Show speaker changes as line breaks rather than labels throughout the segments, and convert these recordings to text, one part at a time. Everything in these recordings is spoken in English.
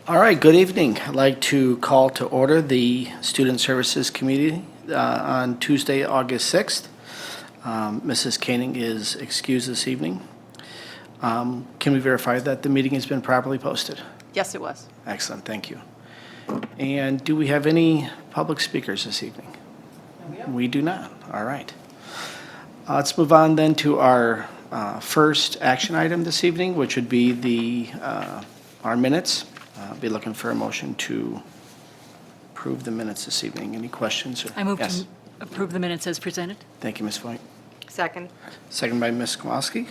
All right, good evening. I'd like to call to order the Student Services Committee on Tuesday, August 6th. Mrs. Koenig is excused this evening. Can we verify that the meeting has been properly posted?
Yes, it was.
Excellent, thank you. And do we have any public speakers this evening? We do not. All right. Let's move on then to our first action item this evening, which would be our minutes. Be looking for a motion to approve the minutes this evening. Any questions?
I move
Yes.
to approve the minutes as presented.
Thank you, Ms. Voigt.
Second.
Second by Ms. Kowalski.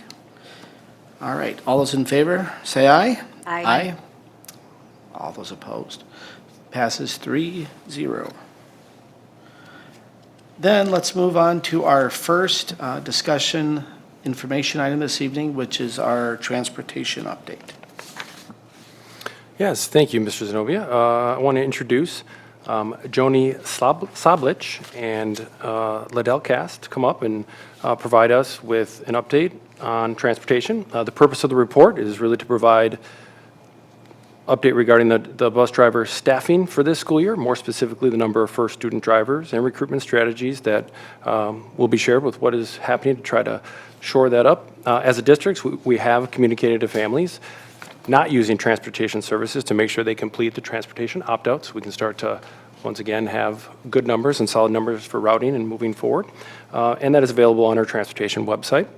All right, all those in favor, say aye.
Aye.
All those opposed. Passes 3-0. Then let's move on to our first discussion information item this evening, which is our transportation update.
Yes, thank you, Mr. Zenobia. I want to introduce Joni Sablich and Liddell Cast to come up and provide us with an update on transportation. The purpose of the report is really to provide update regarding the bus driver staffing for this school year, more specifically the number of first student drivers and recruitment strategies that will be shared with what is happening to try to shore that up. As a district, we have communicated to families not using transportation services to make sure they complete the transportation opt-outs. We can start to, once again, have good numbers and solid numbers for routing and moving forward. And that is available on our transportation website.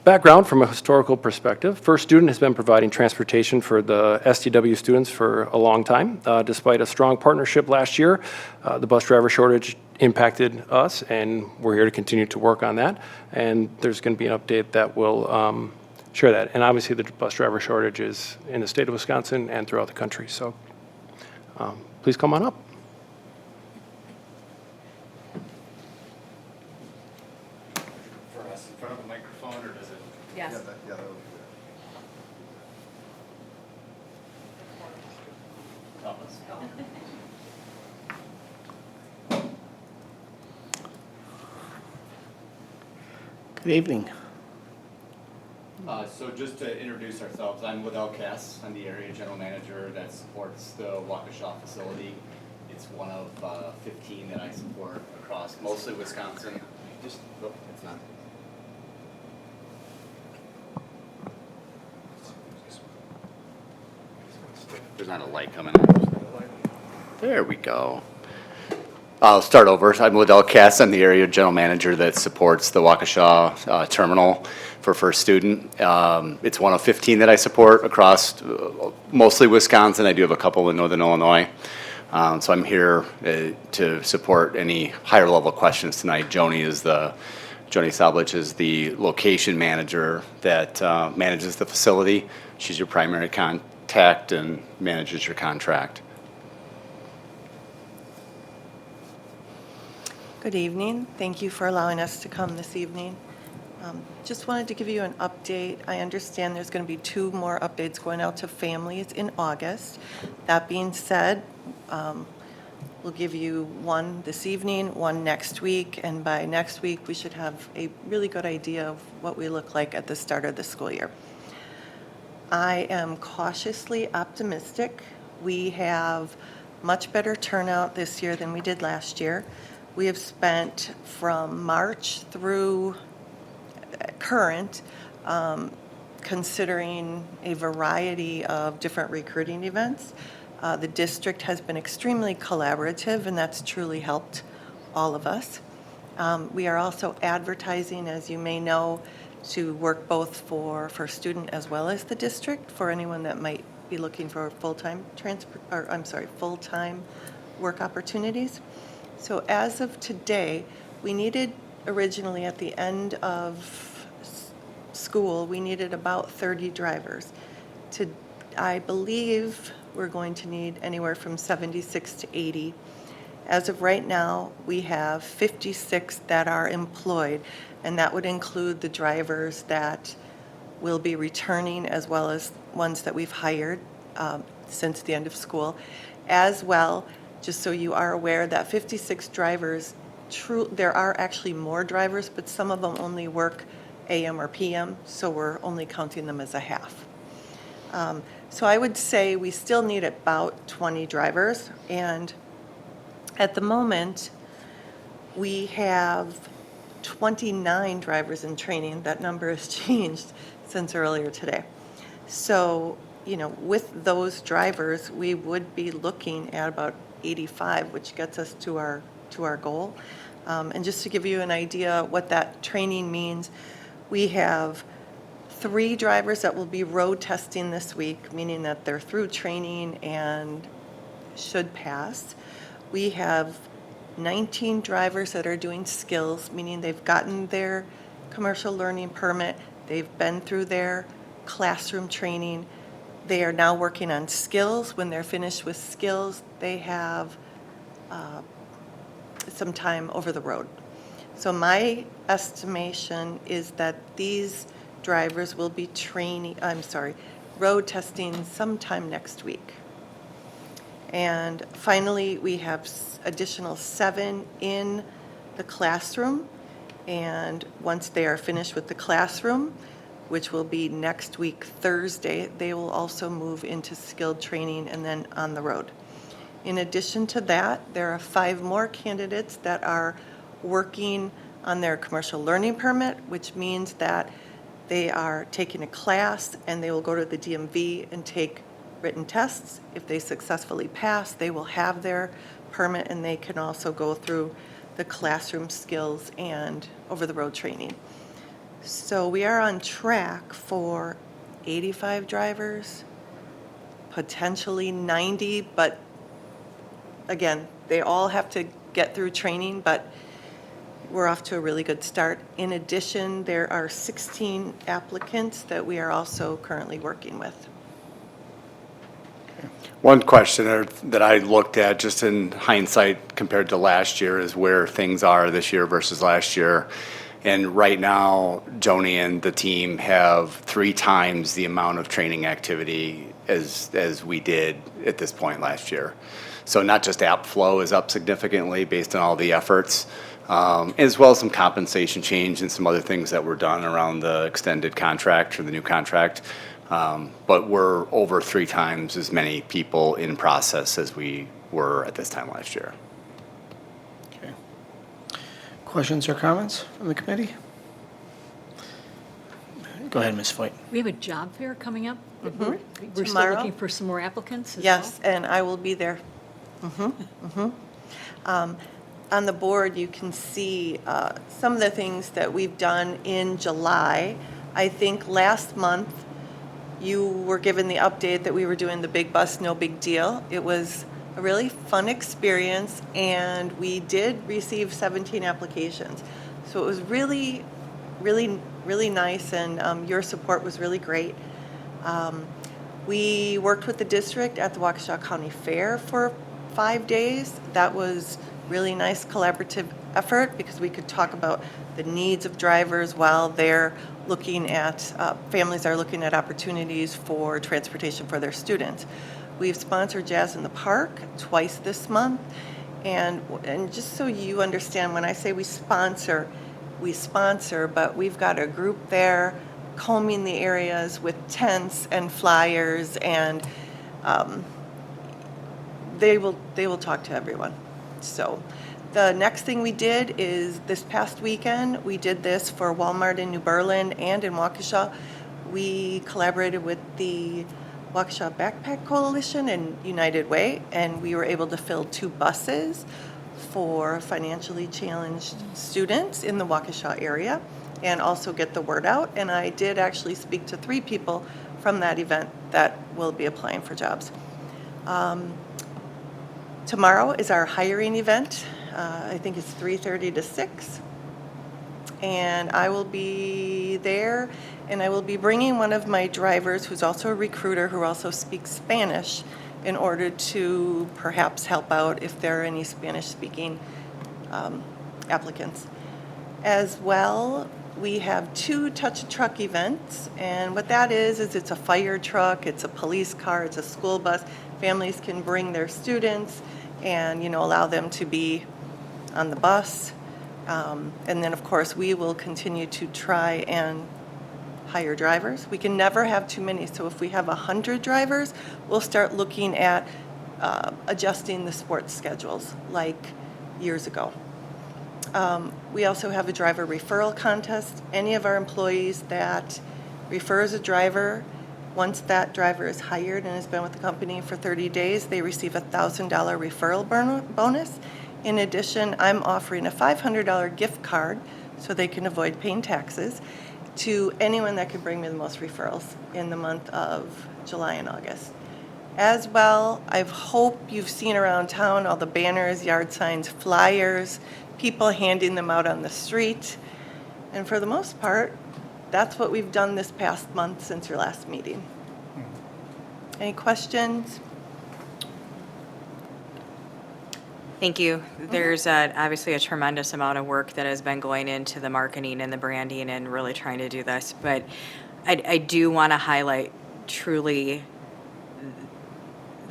Background from a historical perspective, First Student has been providing transportation for the STW students for a long time. Despite a strong partnership last year, the bus driver shortage impacted us, and we're here to continue to work on that. And there's going to be an update that will share that. And obviously, the bus driver shortage is in the state of Wisconsin and throughout the country. So please come on up.
For us in front of a microphone, or does it?
Yes.
Yeah, that would be
Good evening.
So just to introduce ourselves, I'm Liddell Cass. I'm the area general manager that supports the Waukesha facility. It's one of 15 that I support across mostly Wisconsin. It's not. There's not a light coming in. There we go. I'll start over. I'm Liddell Cass. I'm the area general manager that supports the Waukesha terminal for First Student. It's one of 15 that I support across mostly Wisconsin. I do have a couple in Northern Illinois. So I'm here to support any higher level questions tonight. Joni Sablich is the location manager that manages the facility. She's your primary contact and manages your contract.
Good evening. Thank you for allowing us to come this evening. Just wanted to give you an update. I understand there's going to be 2 more updates going out to families in August. That being said, we'll give you one this evening, one next week, and by next week we should have a really good idea of what we look like at the start of the school year. I am cautiously optimistic. We have much better turnout this year than we did last year. We have spent from March through current, considering a variety of different recruiting events. The district has been extremely collaborative, and that's truly helped all of us. We are also advertising, as you may know, to work both for First Student as well as the district for anyone that might be looking for full-time full-time work opportunities. So as of today, we needed originally at the end of school, we needed about 30 drivers. I believe we're going to need anywhere from 76 to 80. As of right now, we have 56 that are employed, and that would include the drivers that will be returning as well as ones that we've hired since the end of school. As well, just so you are aware, that 56 drivers, there are actually more drivers, but some of them only work AM or PM, so we're only counting them as a half. So I would say we still need about 20 drivers, and at the moment, we have 29 drivers in training. That number has changed since earlier today. So, with those drivers, we would be looking at about 85, which gets us to our goal. And just to give you an idea what that training means, we have 3 drivers that will be road testing this week, meaning that they're through training and should pass. We have 19 drivers that are doing skills, meaning they've gotten their commercial learning permit, they've been through their classroom training, they are now working on skills. When they're finished with skills, they have some time over the road. So my estimation is that these drivers will be road testing sometime next week. And finally, we have additional 7 in the classroom. And once they are finished with the classroom, which will be next week, Thursday, they will also move into skilled training and then on the road. In addition to that, there are 5 more candidates that are working on their commercial learning permit, which means that they are taking a class and they will go to the DMV and take written tests. If they successfully pass, they will have their permit and they can also go through the classroom skills and over-the-road training. So we are on track for 85 drivers, potentially 90, but again, they all have to get through training, but we're off to a really good start. In addition, there are 16 applicants that we are also currently working with.
One question that I looked at just in hindsight compared to last year is where things are this year versus last year. And right now, Joni and the team have 3 times the amount of training activity as we did at this point last year. So not just app flow is up significantly based on all the efforts, as well as some compensation change and some other things that were done around the extended contract or the new contract. But we're over 3 times as many people in process as we were at this time last year.
Okay. Questions or comments from the committee? Go ahead, Ms. Foyt.
We have a job fair coming up. We're still
Tomorrow?
looking for some more applicants as well?
Yes, and I will be there. On the board, you can see some of the things that we've done in July. I think last month, you were given the update that we were doing the Big Bus, No Big Deal. It was a really fun experience, and we did receive 17 applications. So it was really, really, really nice, and your support was really great. We worked with the district at the Waukesha County Fair for 5 days. That was really nice collaborative effort because we could talk about the needs of drivers while they're looking at, families are looking at opportunities for transportation for their students. We've sponsored Jazz in the Park twice this month. And just so you understand, when I say we sponsor, but we've got a group there combing the areas with tents and flyers, and they will talk to everyone. So the next thing we did is this past weekend, we did this for Walmart in New Berlin and in Waukesha. We collaborated with the Waukesha Backpack Coalition and United Way, and we were able to fill 2 buses for financially challenged students in the Waukesha area and also get the word out. And I did actually speak to 3 people from that event that will be applying for jobs. Tomorrow is our hiring event. I think it's 3:30 to 6. And I will be there, and I will be bringing one of my drivers who's also a recruiter who also speaks Spanish in order to perhaps help out if there are any Spanish-speaking applicants. As well, we have 2 touch a truck events, and what that is it's a fire truck, it's a police car, it's a school bus. Families can bring their students and allow them to be on the bus. And then, of course, we will continue to try and hire drivers. We can never have too many, so if we have 100 drivers, we'll start looking at adjusting the sports schedules like years ago. We also have a driver referral contest. Any of our employees that refers a driver, once that driver is hired and has been with the company for 30 days, they receive a $1,000 referral bonus. In addition, I'm offering a $500 gift card so they can avoid paying taxes to anyone that could bring me the most referrals in the month of July and August. As well, I hope you've seen around town all the banners, yard signs, flyers, people handing them out on the street. And for the most part, that's what we've done this past month since your last meeting. Any questions?
Thank you. There's obviously a tremendous amount of work that has been going into the marketing and the branding and really trying to do this. But I do want to highlight truly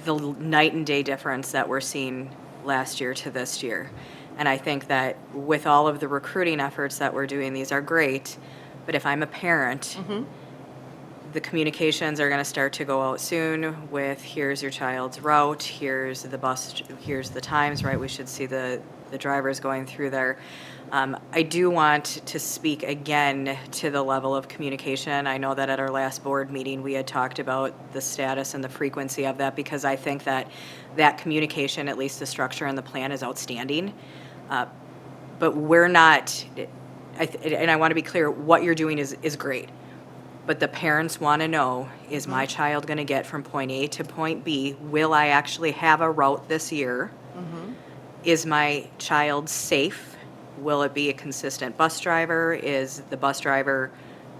the night and day difference that we're seeing last year to this year. And I think that with all of the recruiting efforts that we're doing, these are great. But if I'm a parent, the communications are going to start to go out soon with here's your child's route, here's the bus, here's the times, right? We should see the drivers going through there. I do want to speak again to the level of communication. I know that at our last board meeting, we had talked about the status and the frequency of that because I think that that communication, at least the structure and the plan, is outstanding. But we're not, and I want to be clear, what you're doing is great. But the parents want to know, is my child going to get from point A to point B? Will I actually have a route this year? Is my child safe? Will it be a consistent bus driver? Is the bus driver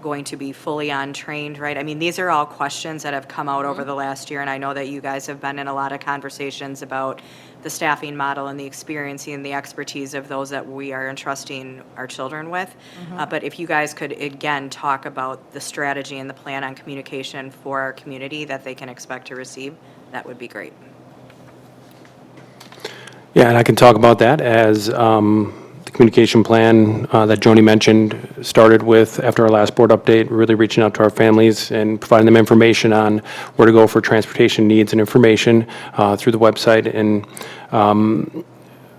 going to be fully on-trained, right? I mean, these are all questions that have come out over the last year, and I know that you guys have been in a lot of conversations about the staffing model and the experience and the expertise of those that we are entrusting our children with. But if you guys could, again, talk about the strategy and the plan on communication for our community that they can expect to receive, that would be great.
Yeah, and I can talk about that as the communication plan that Joni mentioned started with, after our last board update, really reaching out to our families and providing them information on where to go for transportation needs and information through the website. And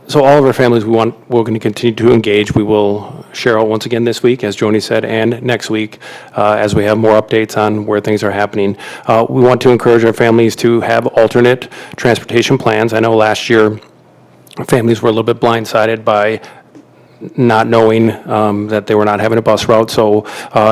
so all of our families we're going to continue to engage. We will share out once again this week, as Joni said, and next week as we have more updates on where things are happening. We want to encourage our families to have alternate transportation plans. I know last year families were a little bit blindsided by not knowing that they were not having a bus route. So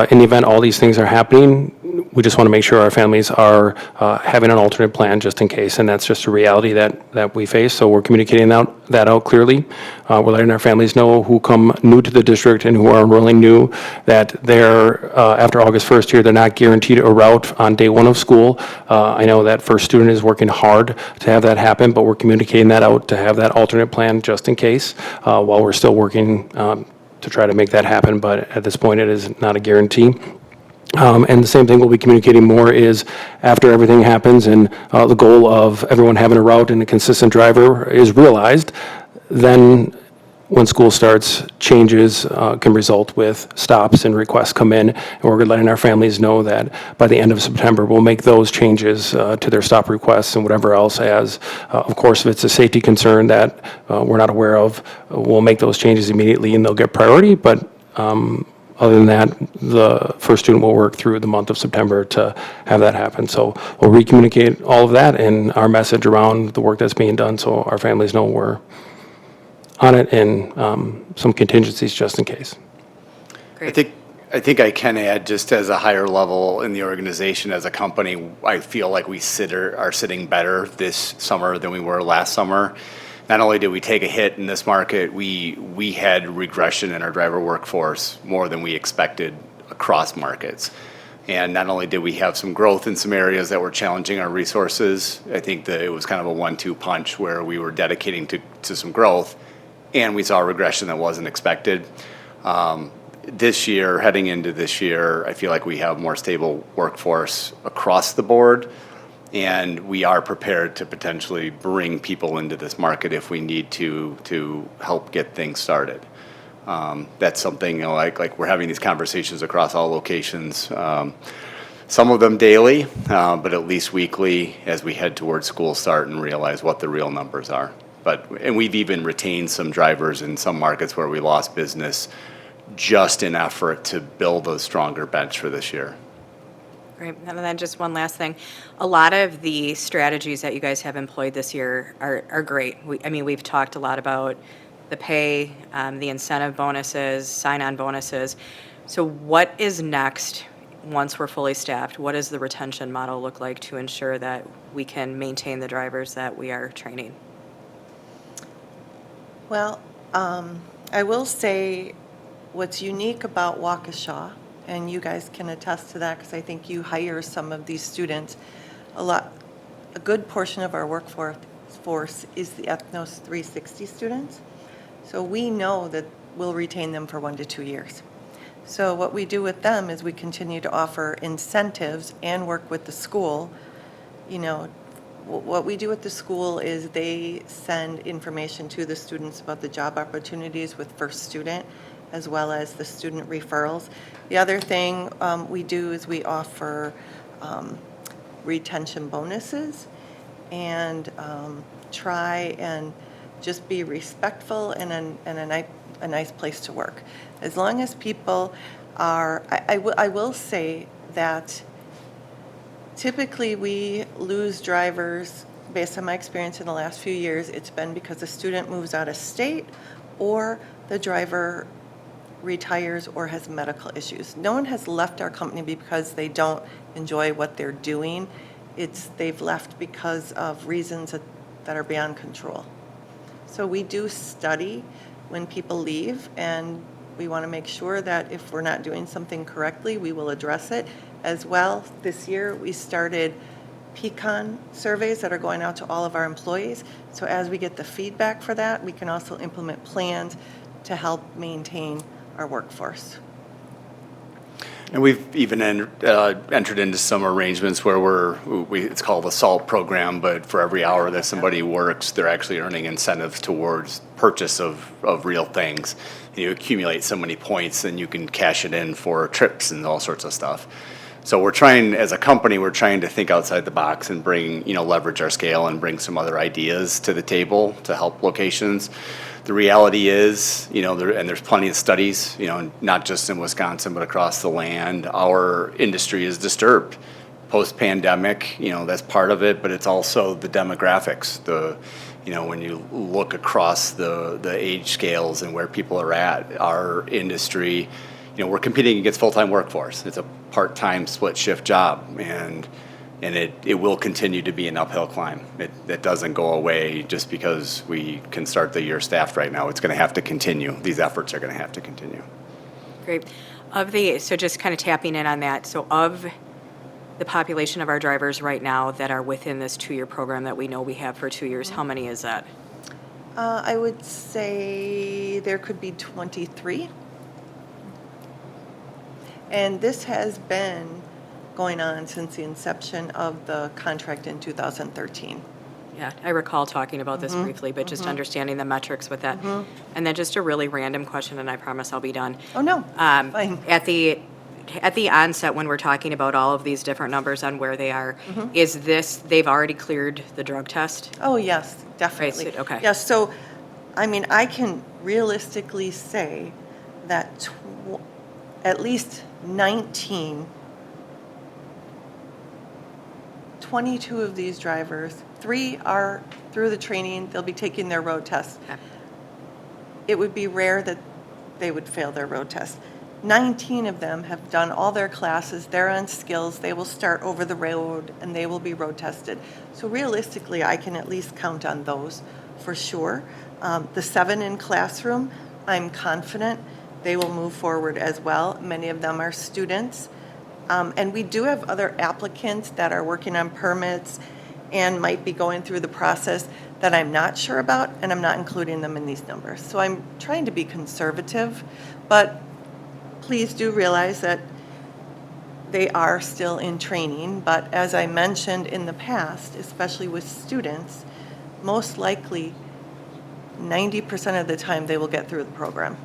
in the event all these things are happening, we just want to make sure our families are having an alternate plan just in case, and that's just a reality that we face. So we're communicating that out clearly. We're letting our families know who come new to the district and who are enrolling new that they're, after August 1st here, they're not guaranteed a route on day one of school. I know that first student is working hard to have that happen, but we're communicating that out to have that alternate plan just in case while we're still working to try to make that happen. But at this point, it is not a guarantee. And the same thing we'll be communicating more is after everything happens and the goal of everyone having a route and a consistent driver is realized, then when school starts, changes can result with stops and requests come in. And we're letting our families know that by the end of September, we'll make those changes to their stop requests and whatever else as, of course, if it's a safety concern that we're not aware of, we'll make those changes immediately and they'll get priority. But other than that, the first student will work through the month of September to have that happen. So we'll re-communicate all of that and our message around the work that's being done so our families know we're on it and some contingencies just in case.
Great.
I think I can add, just as a higher level in the organization as a company, I feel like we are sitting better this summer than we were last summer. Not only did we take a hit in this market, we had regression in our driver workforce more than we expected across markets. And not only did we have some growth in some areas that were challenging our resources, I think that it was kind of a 1-2 punch where we were dedicating to some growth and we saw a regression that wasn't expected. This year, heading into this year, I feel like we have more stable workforce across the board. And we are prepared to potentially bring people into this market if we need to help get things started. That's something, like we're having these conversations across all locations. Some of them daily, but at least weekly as we head towards school start and realize what the real numbers are. And we've even retained some drivers in some markets where we lost business just in effort to build a stronger bench for this year.
Great. And then just one last thing. A lot of the strategies that you guys have employed this year are great. We've talked a lot about the pay, the incentive bonuses, sign-on bonuses. So what is next once we're fully staffed? What does the retention model look like to ensure that we can maintain the drivers that we are training?
Well, I will say what's unique about Waukesha, and you guys can attest to that because I think you hire some of these students, a good portion of our workforce is the Ethnos 360 students. So we know that we'll retain them for 1 to 2 years. So what we do with them is we continue to offer incentives and work with the school. What we do at the school is they send information to the students about the job opportunities with First Student, as well as the student referrals. The other thing we do is we offer retention bonuses and try and just be respectful and a nice place to work. As long as people are, I will say that typically we lose drivers, based on my experience in the last few years, it's been because a student moves out of state or the driver retires or has medical issues. No one has left our company because they don't enjoy what they're doing. They've left because of reasons that are beyond control. So we do study when people leave, and we want to make sure that if we're not doing something correctly, we will address it. As well, this year we started pecan surveys that are going out to all of our employees. So as we get the feedback for that, we can also implement plans to help maintain our workforce.
And we've even entered into some arrangements where it's called a SALT program, but for every hour that somebody works, they're actually earning incentives towards purchase of real things. You accumulate so many points, then you can cash it in for trips and all sorts of stuff. So we're trying, as a company, we're trying to think outside the box and bring, leverage our scale and bring some other ideas to the table to help locations. The reality is, there's plenty of studies, not just in Wisconsin, but across the land, our industry is disturbed. Post-pandemic, that's part of it, but it's also the demographics. When you look across the age scales and where people are at, our industry, we're competing against full-time workforce. It's a part-time split shift job, and it will continue to be an uphill climb. It doesn't go away just because we can start the year staffed right now. It's going to have to continue. These efforts are going to have to continue.
Great. So just kind of tapping in on that, so of the population of our drivers right now that are within this 2-year program that we know we have for 2 years, how many is that?
I would say there could be 23. And this has been going on since the inception of the contract in 2013.
Yeah, I recall talking about this briefly, but just understanding the metrics with that. And then just a really random question, and I promise I'll be done.
Oh, no, fine.
At the onset, when we're talking about all of these different numbers on where they are, is this, they've already cleared the drug test?
Oh, yes, definitely.
Right, so- okay.
Yes, so, I can realistically say that at least 22 of these drivers, 3 are through the training, they'll be taking their road test.
Okay.
It would be rare that they would fail their road test. 19 of them have done all their classes, they're on skills, they will start over the road and they will be road tested. So realistically, I can at least count on those for sure. The 7 in classroom, I'm confident they will move forward as well. Many of them are students. And we do have other applicants that are working on permits and might be going through the process that I'm not sure about, and I'm not including them in these numbers. So I'm trying to be conservative, but please do realize that they are still in training. But as I mentioned in the past, especially with students, most likely 90% of the time they will get through the program.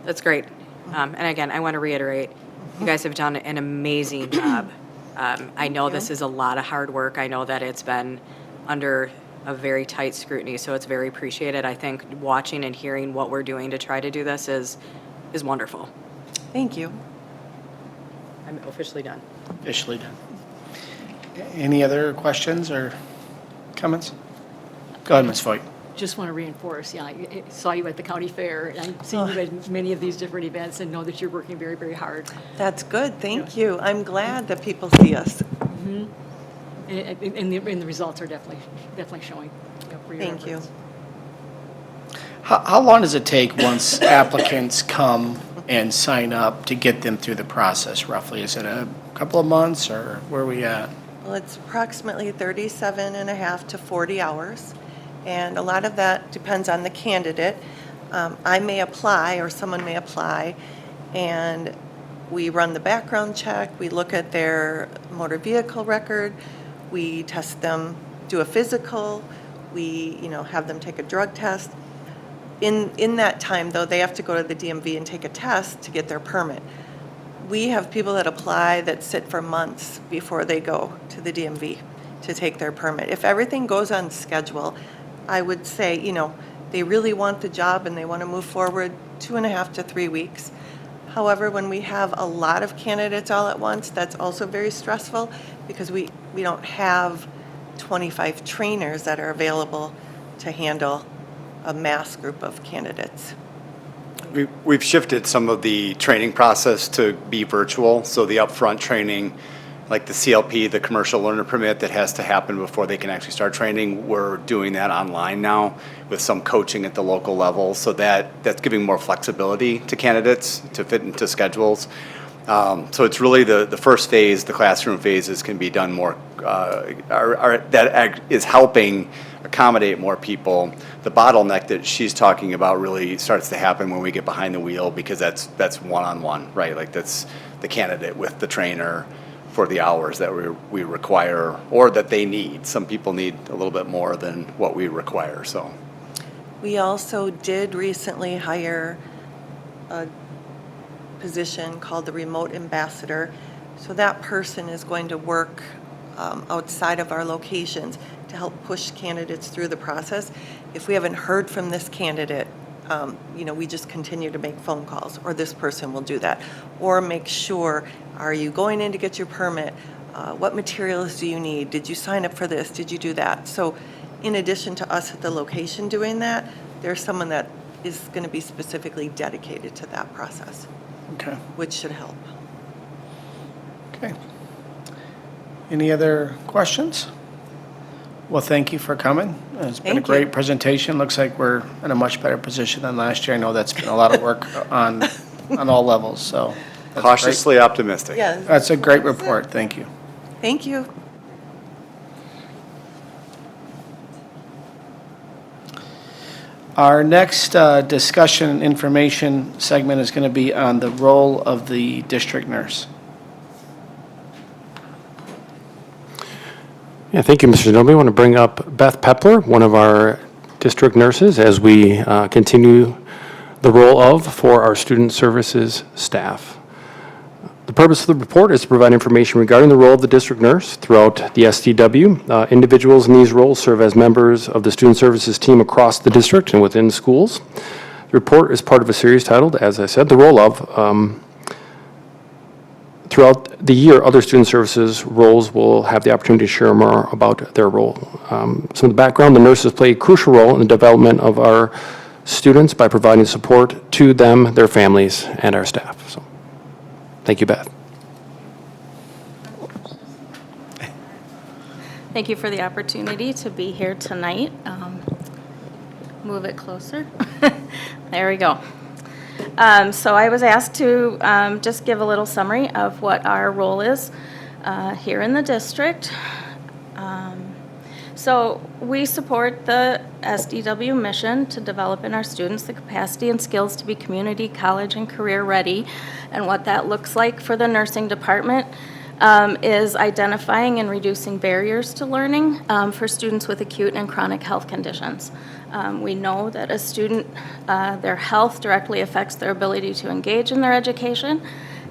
That's great. And again, I want to reiterate, you guys have done an amazing job. I know this is a lot of hard work. I know that it's been under a very tight scrutiny, so it's very appreciated. I think watching and hearing what we're doing to try to do this is wonderful.
Thank you.
I'm officially done.
Officially done. Any other questions or comments? Go ahead, Ms. Foyt.
Just want to reinforce, yeah, I saw you at the county fair, and I've seen you at many of these different events and know that you're working very, very hard.
That's good, thank you. I'm glad that people see us.
And the results are definitely showing. For your
Thank you.
efforts.
How long does it take once applicants come and sign up to get them through the process roughly? Is it a couple of months or where are we at?
Well, it's approximately 37 and a half to 40 hours, and a lot of that depends on the candidate. I may apply, or someone may apply, and we run the background check, we look at their motor vehicle record, we test them, do a physical, we, have them take a drug test. In that time, though, they have to go to the DMV and take a test to get their permit. We have people that apply that sit for months before they go to the DMV to take their permit. If everything goes on schedule, I would say, they really want the job and they want to move forward 2.5 to 3 weeks. However, when we have a lot of candidates all at once, that's also very stressful because we don't have 25 trainers that are available to handle a mass group of candidates.
We've shifted some of the training process to be virtual, so the upfront training, like the CLP, the commercial learner permit that has to happen before they can actually start training, we're doing that online now with some coaching at the local level, so that's giving more flexibility to candidates to fit into schedules. So it's really the first phase, the classroom phases can be done more, that is helping accommodate more people. The bottleneck that she's talking about really starts to happen when we get behind the wheel because that's one-on-one, right? Like that's the candidate with the trainer for the hours that we require or that they need. Some people need a little bit more than what we require, so.
We also did recently hire a position called the remote ambassador. So that person is going to work outside of our locations to help push candidates through the process. If we haven't heard from this candidate, we just continue to make phone calls, or this person will do that. Or make sure, are you going in to get your permit? What materials do you need? Did you sign up for this? Did you do that? So in addition to us at the location doing that, there's someone that is going to be specifically dedicated to that process.
Okay.
Which should help.
Okay. Any other questions? Well, thank you for coming. It's been a
Thank you.
great presentation. Looks like we're in a much better position than last year. I know that's been a lot of work on all levels, so. that's
Cautiously optimistic.
Yes.
great. That's a great report. Thank you.
Thank you.
Our next discussion and information segment is going to be on the role of the district nurse.
Yeah, thank you, Mr. Doby. I want to bring up Beth Pepler, one of our district nurses, as we continue the role of for our student services staff. The purpose of the report is to provide information regarding the role of the district nurse throughout the SDW. Individuals in these roles serve as members of the student services team across the district and within schools. The report is part of a series titled, as I said, The Role of. Throughout the year, other student services roles will have the opportunity to share more about their role. Some of the background, the nurses play a crucial role in the development of our students by providing support to them, their families, and our staff. So, thank you, Beth.
Thank you for the opportunity to be here tonight. Move it closer. There we go. So I was asked to just give a little summary of what our role is here in the district. So we support the SDW mission to develop in our students the capacity and skills to be community, college, and career ready, and what that looks like for the nursing department. is identifying and reducing barriers to learning for students with acute and chronic health conditions. We know that a student, their health directly affects their ability to engage in their education,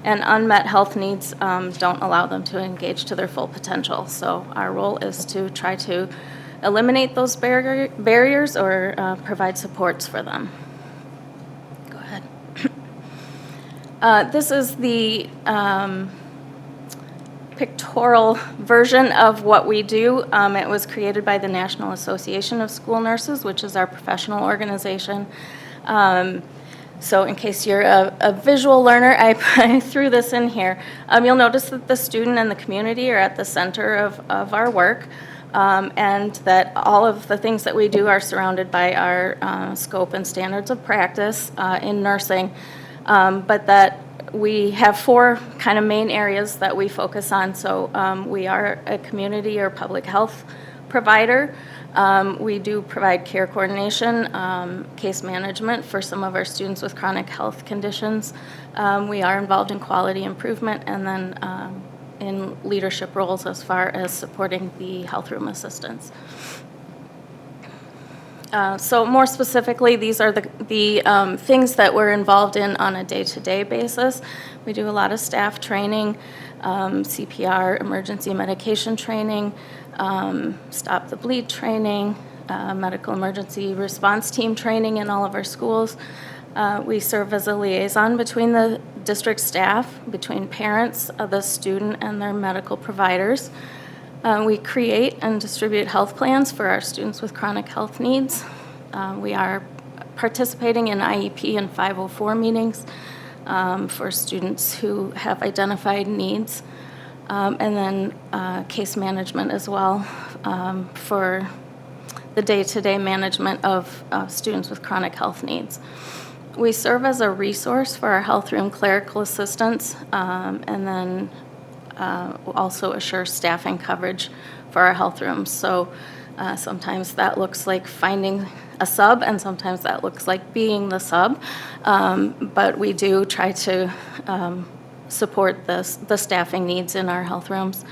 and unmet health needs don't allow them to engage to their full potential. So our role is to try to eliminate those barriers or provide supports for them. Go ahead. This is the pictorial version of what we do. It was created by the National Association of School Nurses, which is our professional organization. So in case you're a visual learner, I threw this in here. You'll notice that the student and the community are at the center of our work, and that all of the things that we do are surrounded by our scope and standards of practice in nursing, but that we have 4 kind of main areas that we focus on. So we are a community or public health provider. We do provide care coordination, case management for some of our students with chronic health conditions. We are involved in quality improvement and then in leadership roles as far as supporting the health room assistants. So more specifically, these are the things that we're involved in on a day-to-day basis. We do a lot of staff training, CPR, emergency medication training, stop the bleed training, medical emergency response team training in all of our schools. We serve as a liaison between the district staff, between parents, the student, and their medical providers. We create and distribute health plans for our students with chronic health needs. We are participating in IEP and 504 meetings for students who have identified needs, and then case management as well for the day-to-day management of students with chronic health needs. We serve as a resource for our health room clerical assistants, and then also assure staffing coverage for our health rooms. So sometimes that looks like finding a sub, and sometimes that looks like being the sub. But we do try to support the staffing needs in our health rooms.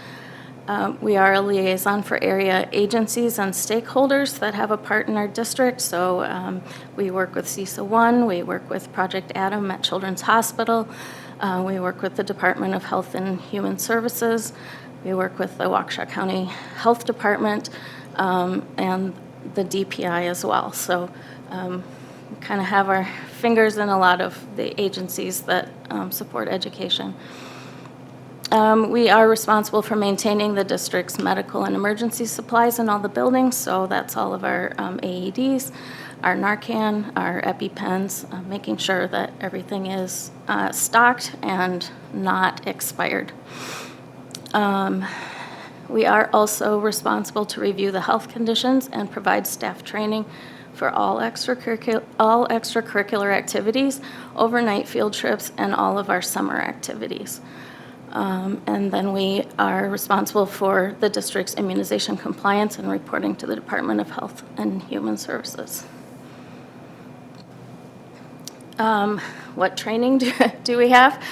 We are a liaison for area agencies and stakeholders that have a part in our district. So we work with CISA 1, we work with Project Adam at Children's Hospital, we work with the Department of Health and Human Services, we work with the Waukesha County Health Department, and the DPI as well. So we kind of have our fingers in a lot of the agencies that support education. We are responsible for maintaining the district's medical and emergency supplies in all the buildings, so that's all of our AEDs, our Narcan, our EpiPens, making sure that everything is stocked and not expired. We are also responsible to review the health conditions and provide staff training for all extracurricular activities, overnight field trips, and all of our summer activities. And then we are responsible for the district's immunization compliance and reporting to the Department of Health and Human Services. What training do we have?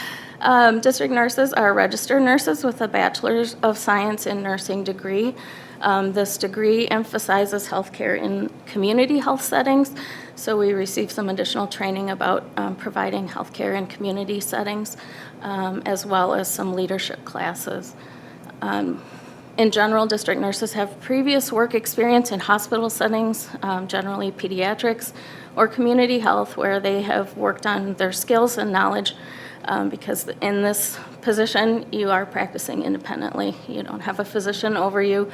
District nurses are registered nurses with a Bachelor's of Science in Nursing degree. This degree emphasizes healthcare in community health settings, so we receive some additional training about providing healthcare in community settings, as well as some leadership classes. In general, district nurses have previous work experience in hospital settings, generally pediatrics or community health, where they have worked on their skills and knowledge, because in this position, you are practicing independently. You don't have a physician over you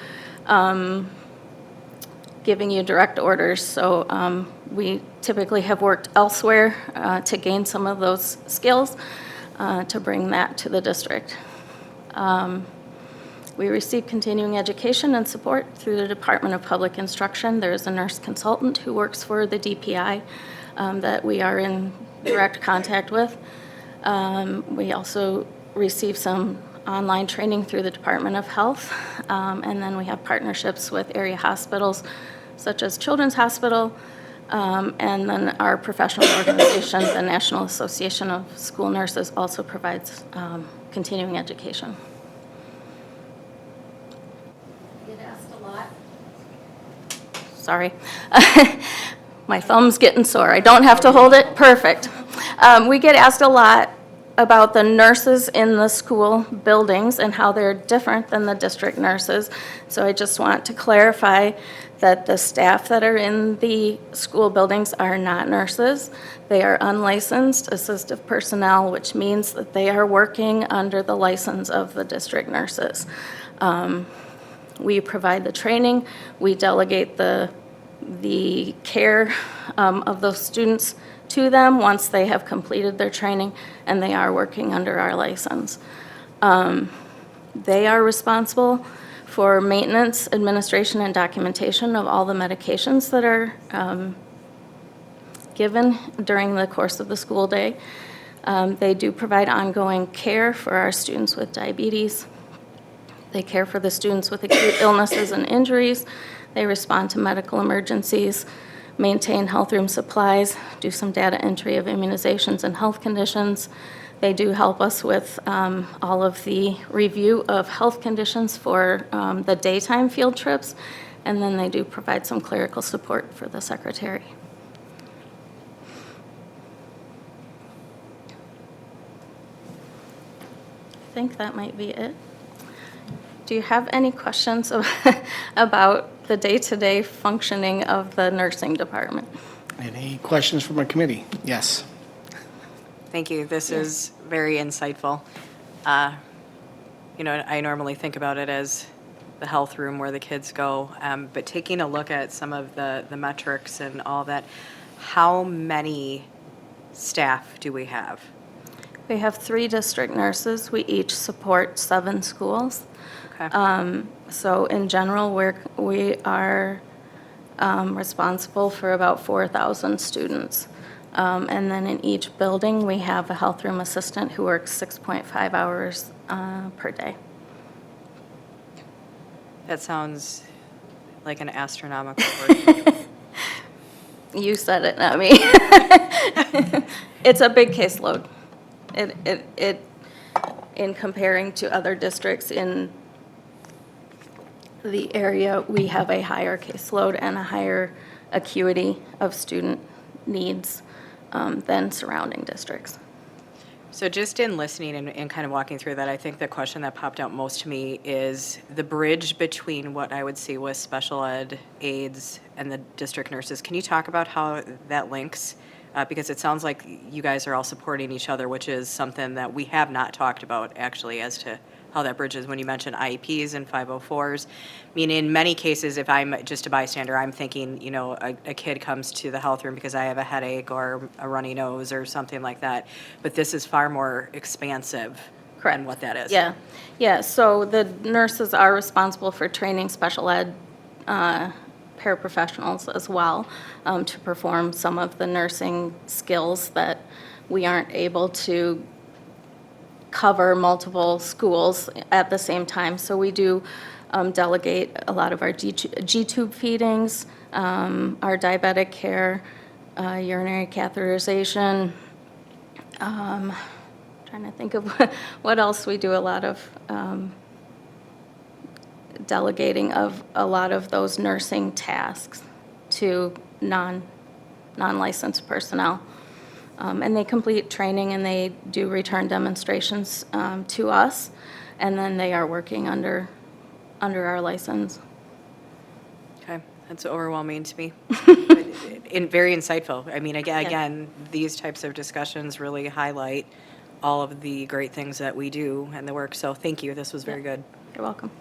giving you direct orders. So we typically have worked elsewhere to gain some of those skills to bring that to the district. We receive continuing education and support through the Department of Public Instruction. There's a nurse consultant who works for the DPI that we are in direct contact with. We also receive some online training through the Department of Health, and then we have partnerships with area hospitals such as Children's Hospital, and then our professional organization, the National Association of School Nurses, also provides continuing education. sorry. My thumb's getting sore. I don't have to hold it. Perfect. We get asked a lot about the nurses in the school buildings and how they're different than the district nurses. So I just want to clarify that the staff that are in the school buildings are not nurses. They are unlicensed assistive personnel, which means that they are working under the license of the district nurses. We provide the training, we delegate the care of those students to them once they have completed their training, and they are working under our license. They are responsible for maintenance, administration, and documentation of all the medications that are given during the course of the school day. They do provide ongoing care for our students with diabetes. They care for the students with acute illnesses and injuries. They respond to medical emergencies, maintain health room supplies, do some data entry of immunizations and health conditions. They do help us with all of the review of health conditions for the daytime field trips, and then they do provide some clerical support for the secretary. I think that might be it. Do you have any questions about the day-to-day functioning of the nursing department?
Any questions from our committee? Yes.
Thank you. This is very insightful. You know, I normally think about it as the health room where the kids go, but taking a look at some of the metrics and all that, how many staff do we have?
We have 3 district nurses. We each support 7 schools.
Okay.
So in general, we are responsible for about 4,000 students. And then in each building, we have a health room assistant who works 6.5 hours per day.
That sounds like an astronomical work.
You said it, not me. It's a big caseload. It in comparing to other districts in the area, we have a higher caseload and a higher acuity of student needs than surrounding districts.
So just in listening and kind of walking through that, I think the question that popped out most to me is the bridge between what I would see with special ed aides and the district nurses. Can you talk about how that links? Because it sounds like you guys are all supporting each other, which is something that we have not talked about actually as to how that bridges when you mention IEPs and 504s. I mean, in many cases, if I'm just a bystander, I'm thinking, you know, a kid comes to the health room because I have a headache or a runny nose or something like that. But this is far more expansive than what that is.
Yeah. So the nurses are responsible for training special ed paraprofessionals as well to perform some of the nursing skills that we aren't able to cover multiple schools at the same time. So we do delegate a lot of our G-tube feedings, our diabetic care, urinary catheterization. Trying to think of what else we do. A lot of delegating of a lot of those nursing tasks to non-licensed personnel. And they complete training and they do return demonstrations to us, and then they are working under our license.
Okay, that's overwhelming to me. Very insightful. I mean, again, these types of discussions really highlight all of the great things that we do and the work. So thank you. This was very good.
You're welcome.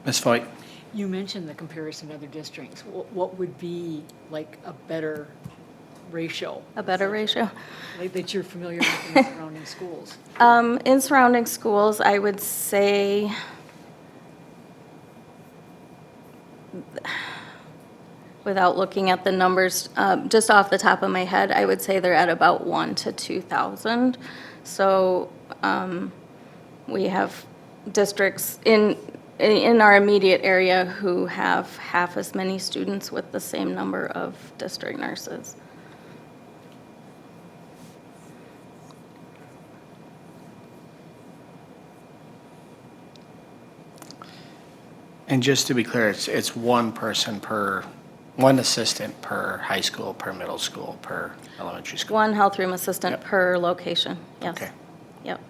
Ms. Foyt?
You mentioned the comparison to other districts. What would be like a better ratio?
A better ratio?
Like that you're familiar with in surrounding schools?
In surrounding schools, I would say without looking at the numbers, just off the top of my head, I would say they're at about 1 to 2,000. So we have districts in our immediate area who have half as many students with the same number of district nurses.
And just to be clear, it's one person one assistant per high school, per middle school, per elementary school?
One health room assistant
Yep.
per location, yes.
Okay.
Yep.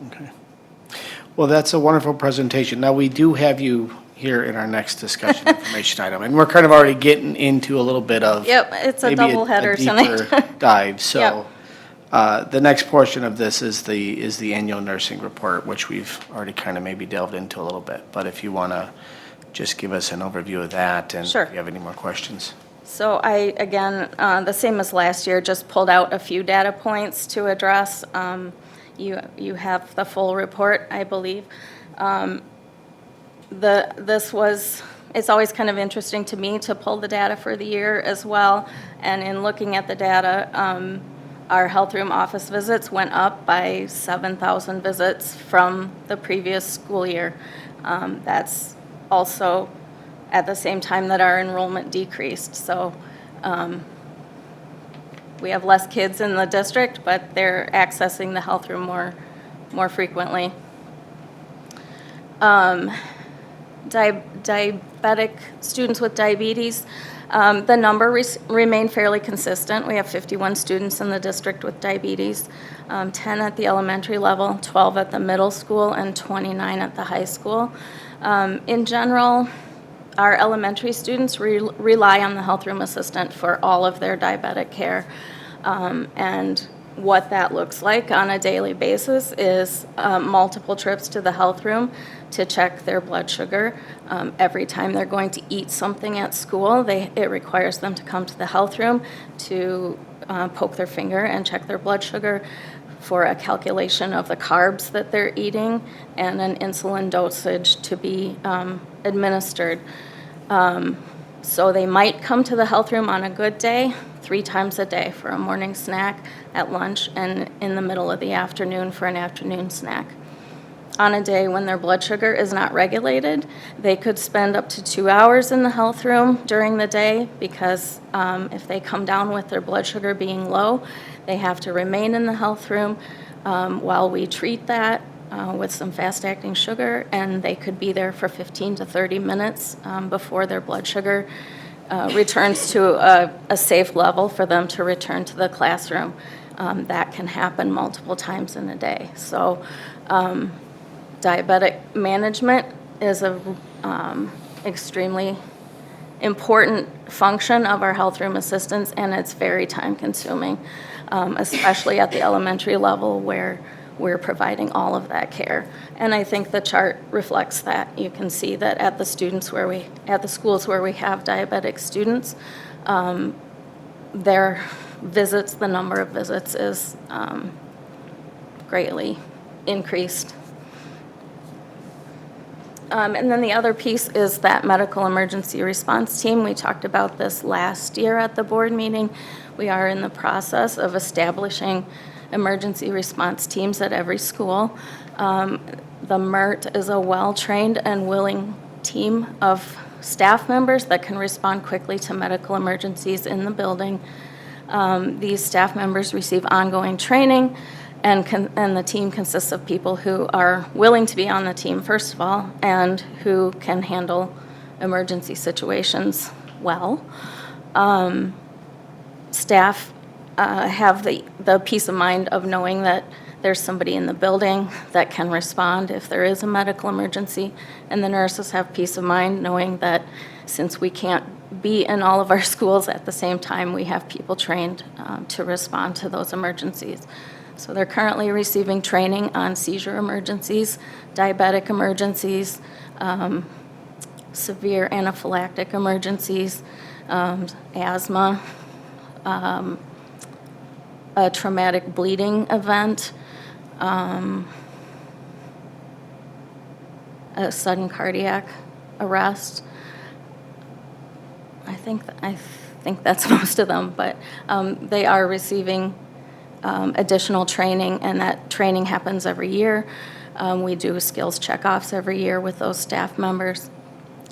Okay. Well, that's a wonderful presentation. Now, we do have you here in our next discussion information item, and we're kind of already getting into a little bit of.
Yep, it's a
maybe
doubleheader tonight.
deeper dive. So,
Yep.
the next portion of this is the annual nursing report, which we've already kind of maybe delved into a little bit. But if you want to just give us an overview of that, and
Sure.
if you have any more questions.
So I, again, the same as last year, just pulled out a few data points to address. You have the full report, I believe. It's always kind of interesting to me to pull the data for the year as well. And in looking at the data, our health room office visits went up by 7,000 visits from the previous school year. That's also at the same time that our enrollment decreased. So we have less kids in the district, but they're accessing the health room more frequently. Diabetic students with diabetes, the number remained fairly consistent. We have 51 students in the district with diabetes, 10 at the elementary level, 12 at the middle school, and 29 at the high school. In general, our elementary students rely on the health room assistant for all of their diabetic care. And what that looks like on a daily basis is multiple trips to the health room to check their blood sugar. Every time they're going to eat something at school, it requires them to come to the health room to poke their finger and check their blood sugar for a calculation of the carbs that they're eating and an insulin dosage to be administered. So they might come to the health room on a good day 3 times a day for a morning snack, at lunch, and in the middle of the afternoon for an afternoon snack. On a day when their blood sugar is not regulated, they could spend up to 2 hours in the health room during the day because if they come down with their blood sugar being low, they have to remain in the health room while we treat that with some fast-acting sugar, and they could be there for 15 to 30 minutes before their blood sugar returns to a safe level for them to return to the classroom. That can happen multiple times in a day. So diabetic management is a extremely important function of our health room assistants, and it's very time-consuming, especially at the elementary level where we're providing all of that care. And I think the chart reflects that. You can see that at the schools where we have diabetic students, their visits, the number of visits is greatly increased. And then the other piece is that medical emergency response team. We talked about this last year at the board meeting. We are in the process of establishing emergency response teams at every school. The MERT is a well-trained and willing team of staff members that can respond quickly to medical emergencies in the building. These staff members receive ongoing training, and the team consists of people who are willing to be on the team, first of all, and who can handle emergency situations well. Staff have the peace of mind of knowing that there's somebody in the building that can respond if there is a medical emergency, and the nurses have peace of mind knowing that since we can't be in all of our schools at the same time, we have people trained to respond to those emergencies. So they're currently receiving training on seizure emergencies, diabetic emergencies, severe anaphylactic emergencies, asthma, a traumatic bleeding event, a sudden cardiac arrest. I think that's most of them, but they are receiving additional training, and that training happens every year. We do skills checkoffs every year with those staff members,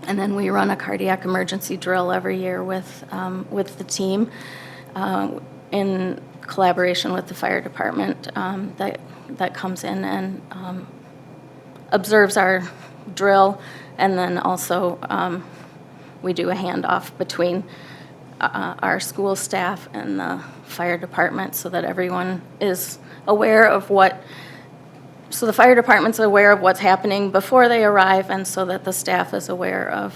and then we run a cardiac emergency drill every year with the team in collaboration with the fire department that comes in and observes our drill, and then also we do a handoff between our school staff and the fire department so that everyone is aware of so the fire department's aware of what's happening before they arrive, and so that the staff is aware of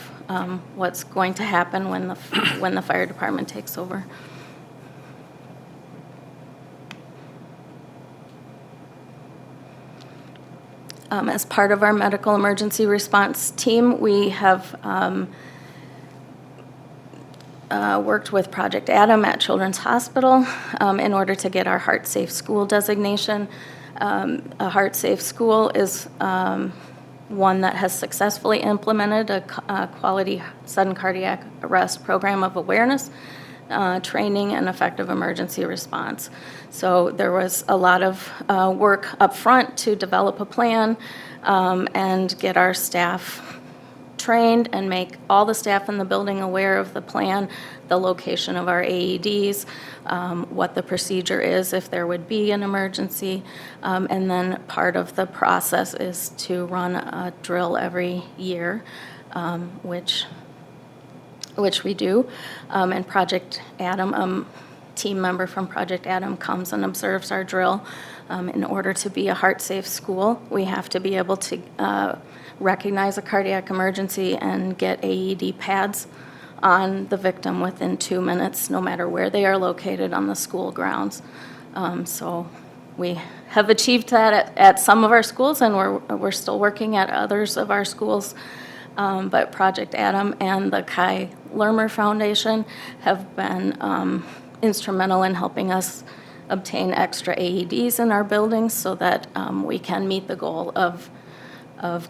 what's going to happen when the fire department takes over. As part of our medical emergency response team, we have worked with Project Adam at Children's Hospital in order to get our Heart Safe School designation. A Heart Safe School is one that has successfully implemented a quality sudden cardiac arrest program of awareness, training, and effective emergency response. So there was a lot of work up front to develop a plan and get our staff trained and make all the staff in the building aware of the plan, the location of our AEDs, what the procedure is if there would be an emergency, and then part of the process is to run a drill every year, which we do. And Project Adam, team member from Project Adam comes and observes our drill. In order to be a heart-safe school, we have to be able to recognize a cardiac emergency and get AED pads on the victim within 2 minutes, no matter where they are located on the school grounds. So we have achieved that at some of our schools, and we're still working at others of our schools. But Project Adam and the Kai Lermer Foundation have been instrumental in helping us obtain extra AEDs in our buildings so that we can meet the goal of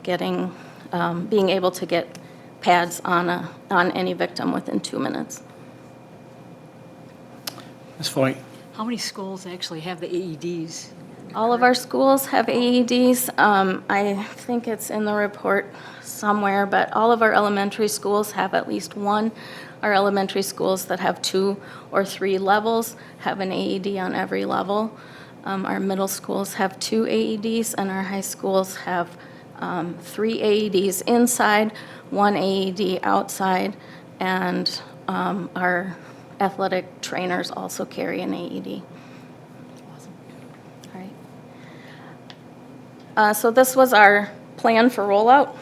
getting, being able to get pads on any victim within 2 minutes.
Ms. Foy?
How many schools actually have the AEDs?
All of our schools have AEDs. I think it's in the report somewhere, but all of our elementary schools have at least one. Our elementary schools that have 2 or 3 levels have an AED on every level. Our middle schools have 2 AEDs, and our high schools have 3 AEDs inside, 1 AED outside, and our athletic trainers also carry an AED. All right. So this was our plan for rollout.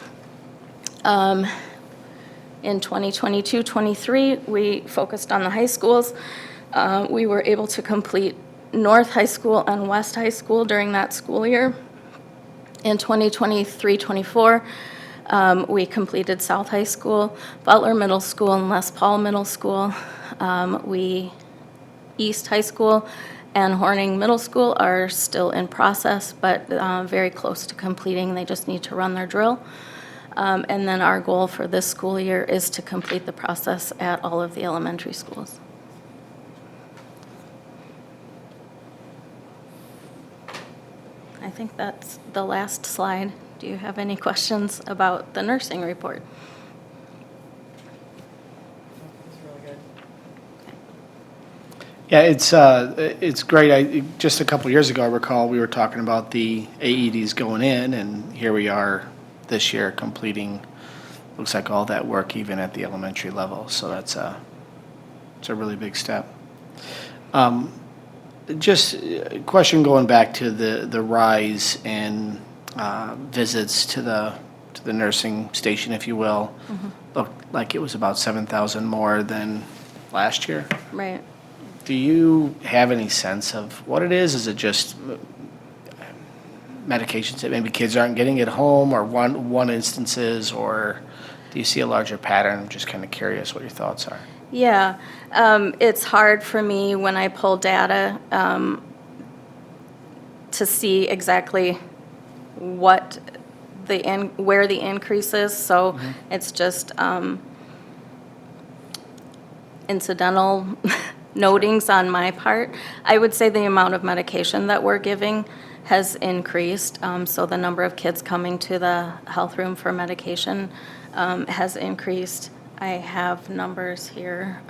In 2022-23, we focused on the high schools. We were able to complete North High School and West High School during that school year. In 2023-24, we completed South High School, Butler Middle School, and Les Paul Middle School. East High School and Horning Middle School are still in process, but very close to completing. They just need to run their drill. And then our goal for this school year is to complete the process at all of the elementary schools. I think that's the last slide. Do you have any questions about the nursing report?
Yeah, it's great. Just a couple years ago, I recall we were talking about the AEDs going in, and here we are this year completing, looks like all that work even at the elementary level. So it's a really big step. Just a question going back to the rise in visits to the nursing station, if you will.
Mm-hmm.
Looked like it was about 7,000 more than last year.
Right.
Do you have any sense of what it is? Is it just medications that maybe kids aren't getting at home, or one instances, or do you see a larger pattern? I'm just kind of curious what your thoughts are.
Yeah, it's hard for me when I pull data to see exactly what where the increase is. So it's just incidental notings on my part. I would say the amount of medication that we're giving has increased. So the number of kids coming to the health room for medication has increased. I have numbers here.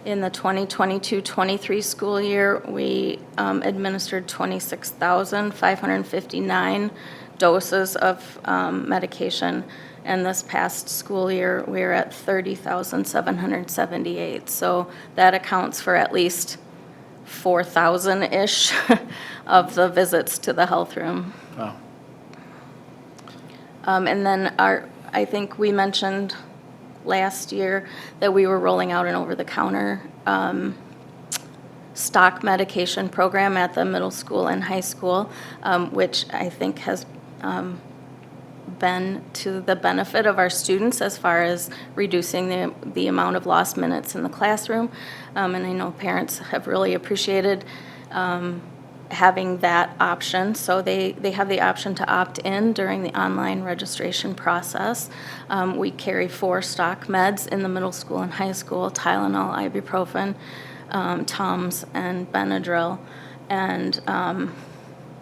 In the 2022-23 school year, we administered 26,559 doses of medication. And this past school year, we're at 30,778. So that accounts for at least 4,000-ish of the visits to the health room.
Wow.
And then I think we mentioned last year that we were rolling out an over-the-counter stock medication program at the middle school and high school, which I think has been to the benefit of our students as far as reducing the amount of lost minutes in the classroom. And I know parents have really appreciated having that option. So they have the option to opt in during the online registration process. We carry 4 stock meds in the middle school and high school: Tylenol, ibuprofen, Tums, and Benadryl. And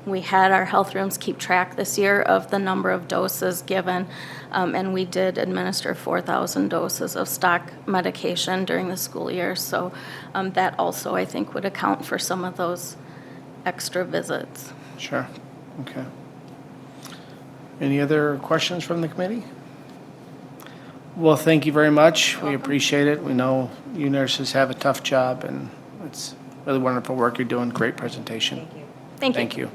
we had our health rooms keep track this year of the number of doses given, and we did administer 4,000 doses of stock medication during the school year. So that also, I think, would account for some of those extra visits.
Sure. Okay. Any other questions from the committee? Well, thank you very much. We appreciate it. We know you nurses have a tough job, and it's really wonderful work you're doing. Great presentation.
Thank you.
Thank you.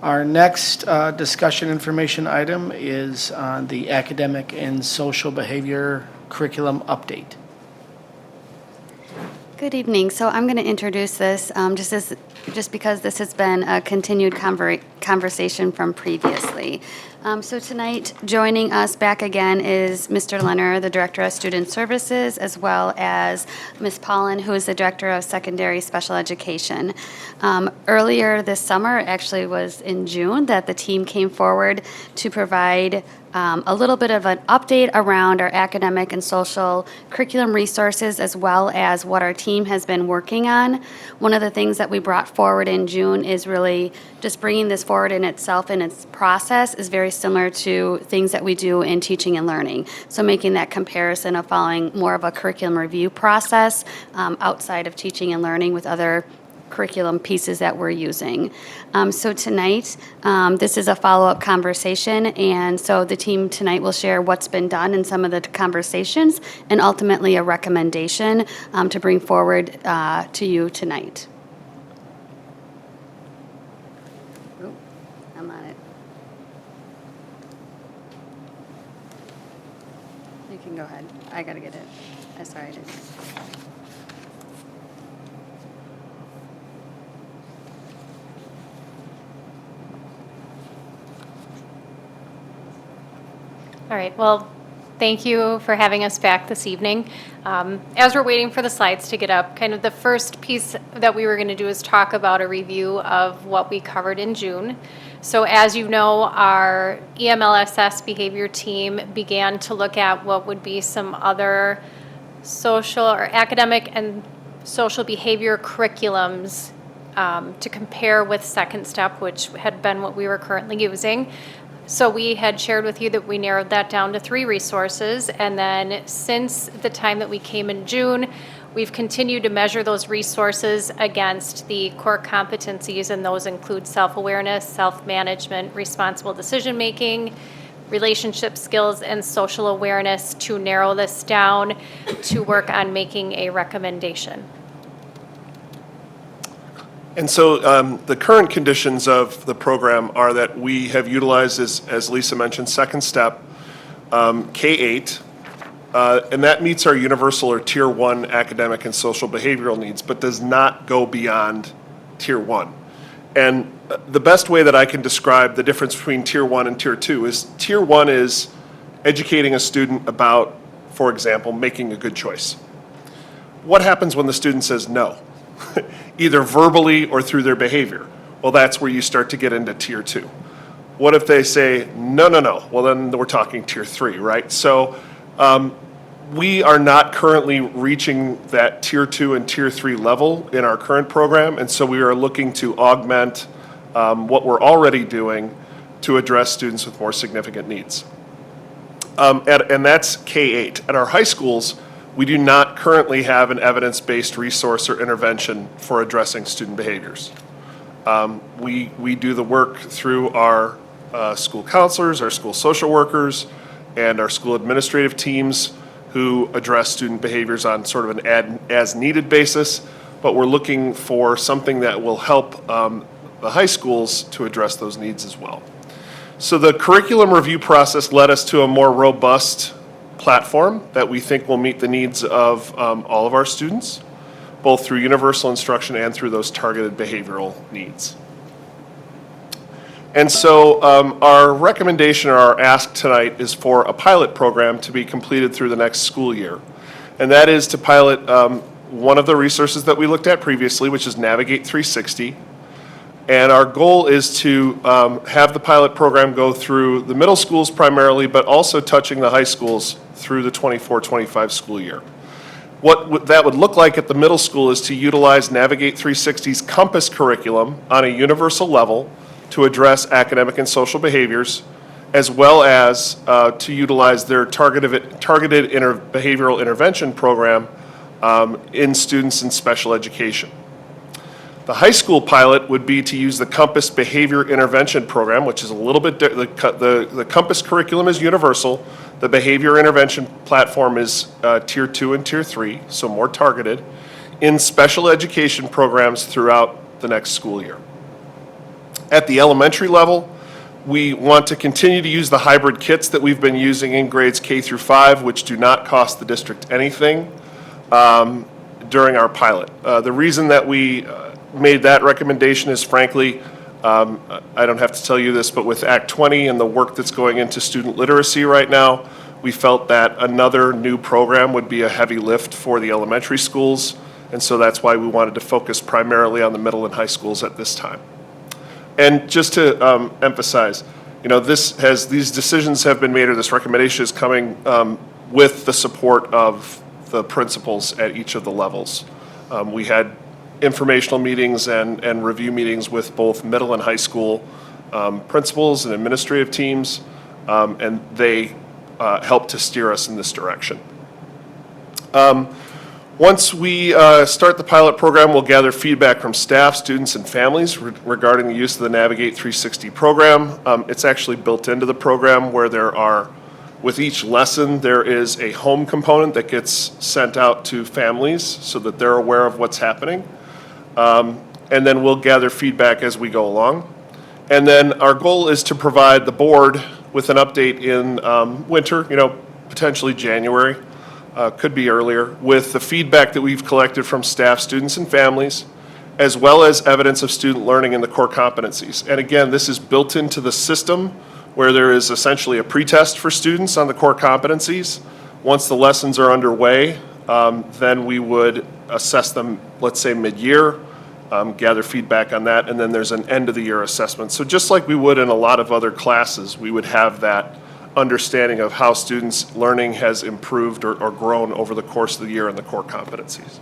Our next discussion information item is on the academic and social behavior curriculum update.
Good evening. So I'm going to introduce this just because this has been a continued conversation from previously. So tonight, joining us back again is Mr. Leonard, the Director of Student Services, as well as Ms. Paulin, who is the Director of Secondary Special Education. Earlier this summer, actually was in June, that the team came forward to provide a little bit of an update around our academic and social curriculum resources, as well as what our team has been working on. One of the things that we brought forward in June is really just bringing this forward in itself, and its process is very similar to things that we do in teaching and learning. So making that comparison of following more of a curriculum review process outside of teaching and learning with other curriculum pieces that we're using. So tonight, this is a follow-up conversation, and so the team tonight will share what's been done in some of the conversations, and ultimately a recommendation to bring forward to you tonight. Oop, I'm on it. You can go ahead. I gotta get it. Sorry, I didn't.
All right, well, thank you for having us back this evening. As we're waiting for the slides to get up, kind of the first piece that we were going to do is talk about a review of what we covered in June. So as you know, our EMLSS behavior team began to look at what would be some other social or academic and social behavior curriculums to compare with Second Step, which had been what we were currently using. So we had shared with you that we narrowed that down to 3 resources, and then since the time that we came in June, we've continued to measure those resources against the core competencies, and those include self-awareness, self-management, responsible decision-making, relationship skills, and social awareness, to narrow this down to work on making a recommendation.
And so the current conditions of the program are that we have utilized, as Lisa mentioned, Second Step, K-8, and that meets our universal or Tier 1 academic and social behavioral needs, but does not go beyond Tier 1. And the best way that I can describe the difference between Tier 1 and Tier 2 is Tier 1 is educating a student about, for example, making a good choice. What happens when the student says no? Either verbally or through their behavior? Well, that's where you start to get into Tier 2. What if they say, no? Well, then we're talking Tier 3, right? So we are not currently reaching that Tier 2 and Tier 3 level in our current program, and so we are looking to augment what we're already doing to address students with more significant needs. And that's K-8. At our high schools, we do not currently have an evidence-based resource or intervention for addressing student behaviors. We do the work through our school counselors, our school social workers, and our school administrative teams who address student behaviors on sort of an as-needed basis, but we're looking for something that will help the high schools to address those needs as well. So the curriculum review process led us to a more robust platform that we think will meet the needs of all of our students, both through universal instruction and through those targeted behavioral needs. And so our recommendation or our ask tonight is for a pilot program to be completed through the next school year. And that is to pilot one of the resources that we looked at previously, which is Navigate 360. And our goal is to have the pilot program go through the middle schools primarily, but also touching the high schools through the 24-25 school year. What that would look like at the middle school is to utilize Navigate 360's Compass curriculum on a universal level to address academic and social behaviors, as well as to utilize their targeted behavioral intervention program in students in special education. The high school pilot would be to use the Compass Behavior Intervention Program, which is a little bit, the Compass curriculum is universal. The behavior intervention platform is Tier 2 and Tier 3, so more targeted, in special education programs throughout the next school year. At the elementary level, we want to continue to use the hybrid kits that we've been using in grades K through 5, which do not cost the district anything during our pilot. The reason that we made that recommendation is frankly, I don't have to tell you this, but with Act 20 and the work that's going into student literacy right now, we felt that another new program would be a heavy lift for the elementary schools, and so that's why we wanted to focus primarily on the middle and high schools at this time. And just to emphasize, you know, these decisions have been made, or this recommendation is coming with the support of the principals at each of the levels. We had informational meetings and review meetings with both middle and high school principals and administrative teams, and they helped to steer us in this direction. Once we start the pilot program, we'll gather feedback from staff, students, and families regarding the use of the Navigate 360 program. It's actually built into the program where with each lesson, there is a home component that gets sent out to families so that they're aware of what's happening. And then we'll gather feedback as we go along. And then our goal is to provide the board with an update in winter, potentially January. Could be earlier, with the feedback that we've collected from staff, students, and families, as well as evidence of student learning in the core competencies. And again, this is built into the system where there is essentially a pretest for students on the core competencies. Once the lessons are underway, then we would assess them, let's say mid-year, gather feedback on that, and then there's an end-of-the-year assessment. So just like we would in a lot of other classes, we would have that understanding of how students' learning has improved or grown over the course of the year in the core competencies.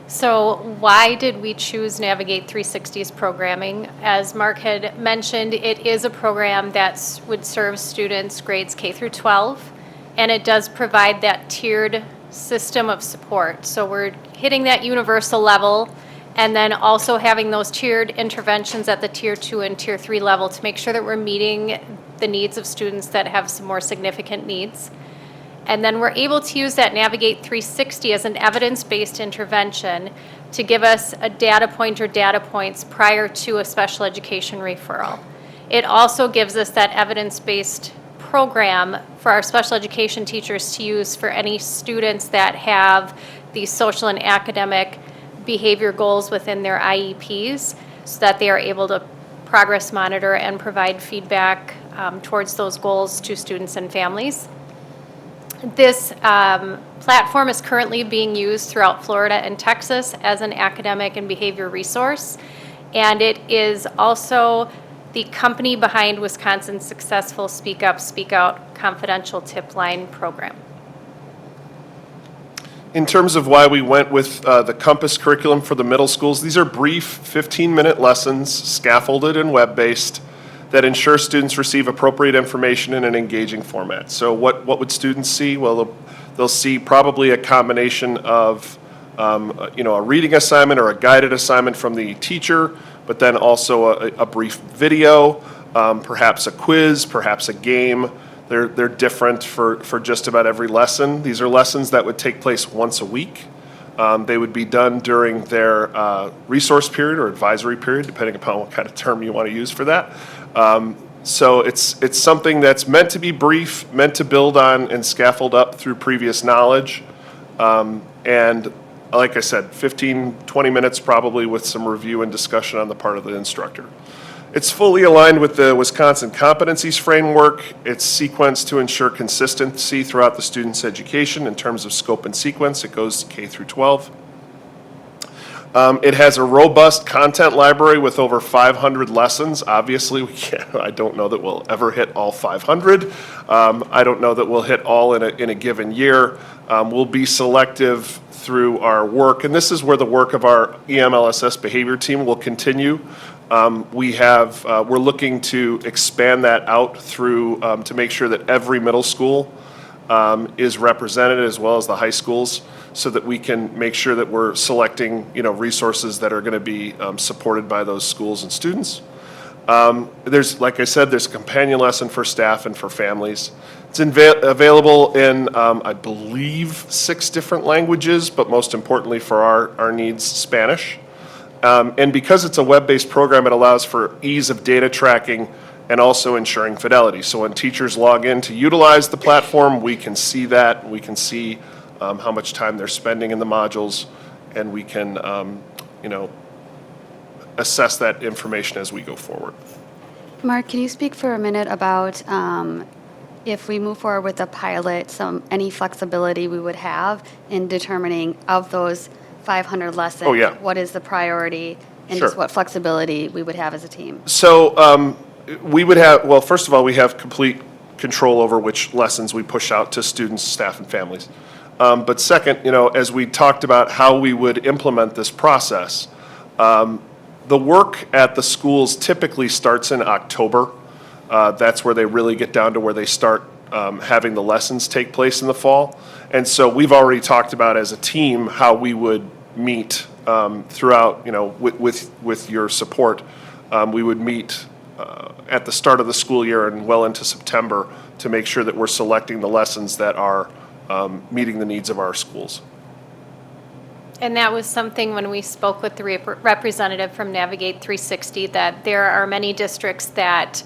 So why did we choose Navigate 360's programming? As Mark had mentioned, it is a program that would serve students grades K through 12, and it does provide that tiered system of support. So we're hitting that universal level, and then also having those tiered interventions at the Tier 2 and Tier 3 level to make sure that we're meeting the needs of students that have some more significant needs. And then we're able to use that Navigate 360 as an evidence-based intervention to give us a data point or data points prior to a special education referral. It also gives us that evidence-based program for our special education teachers to use for any students that have these social and academic behavior goals within their IEPs, so that they are able to progress monitor and provide feedback towards those goals to students and families. This platform is currently being used throughout Florida and Texas as an academic and behavior resource, and it is also the company behind Wisconsin's successful Speak Up, Speak Out confidential tip line program.
in terms of why we went with the Compass curriculum for the middle schools, these are brief 15-minute lessons, scaffolded and web-based, that ensure students receive appropriate information in an engaging format. So what would students see? Well, they'll see probably a combination of a reading assignment or a guided assignment from the teacher, but then also a brief video, perhaps a quiz, perhaps a game. They're different for just about every lesson. These are lessons that would take place once a week. They would be done during their resource period or advisory period, depending upon what kind of term you want to use for that. So it's something that's meant to be brief, meant to build on and scaffold up through previous knowledge. And like I said, 15, 20 minutes probably with some review and discussion on the part of the instructor. It's fully aligned with the Wisconsin Competencies Framework. It's sequenced to ensure consistency throughout the student's education in terms of scope and sequence. It goes K through 12. It has a robust content library with over 500 lessons. Obviously, I don't know that we'll ever hit all 500. I don't know that we'll hit all in a given year. We'll be selective through our work, and this is where the work of our EMLSS behavior team will continue. We're looking to expand that out through to make sure that every middle school is represented, as well as the high schools, so that we can make sure that we're selecting resources that are going to be supported by those schools and students. Like I said, there's a companion lesson for staff and for families. It's available in, I believe, 6 different languages, but most importantly for our needs, Spanish. And because it's a web-based program, it allows for ease of data tracking and also ensuring fidelity. So when teachers log in to utilize the platform, we can see that. We can see how much time they're spending in the modules, and we can, assess that information as we go forward.
Mark, can you speak for a minute about if we move forward with the pilot, any flexibility we would have in determining of those 500 lessons?
Oh, yeah.
What is the priority and
Sure.
just what flexibility we would have as a team?
So we would have, well, first of all, we have complete control over which lessons we push out to students, staff, and families. But second, as we talked about how we would implement this process, the work at the schools typically starts in October. That's where they really get down to where they start having the lessons take place in the fall. And so we've already talked about as a team how we would meet throughout, with your support. We would meet at the start of the school year and well into September to make sure that we're selecting the lessons that are meeting the needs of our schools.
And that was something when we spoke with the representative from Navigate 360, that there are many districts that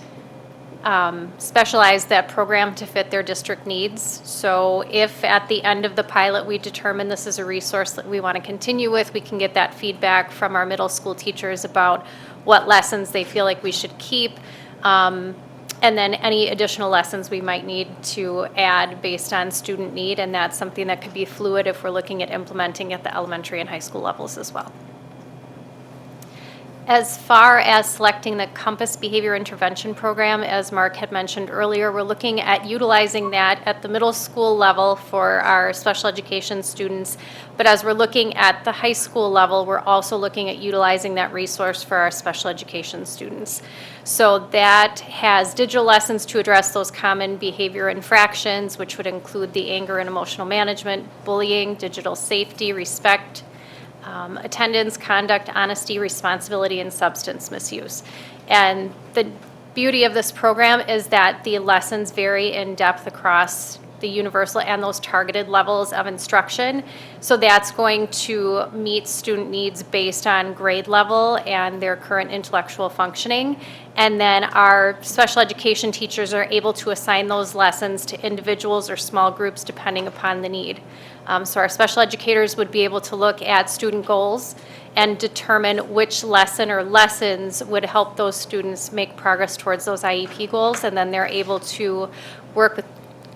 specialize that program to fit their district needs. So if at the end of the pilot we determine this is a resource that we want to continue with, we can get that feedback from our middle school teachers about what lessons they feel like we should keep. And then any additional lessons we might need to add based on student need, and that's something that could be fluid if we're looking at implementing at the elementary and high school levels as well. As far as selecting the Compass Behavior Intervention Program, as Mark had mentioned earlier, we're looking at utilizing that at the middle school level for our special education students. But as we're looking at the high school level, we're also looking at utilizing that resource for our special education students. So that has digital lessons to address those common behavior infractions, which would include the anger and emotional management, bullying, digital safety, respect, attendance, conduct, honesty, responsibility, and substance misuse. And the beauty of this program is that the lessons vary in depth across the universal and those targeted levels of instruction. So that's going to meet student needs based on grade level and their current intellectual functioning. And then our special education teachers are able to assign those lessons to individuals or small groups depending upon the need. So our special educators would be able to look at student goals and determine which lesson or lessons would help those students make progress towards those IEP goals. And then they're able to work with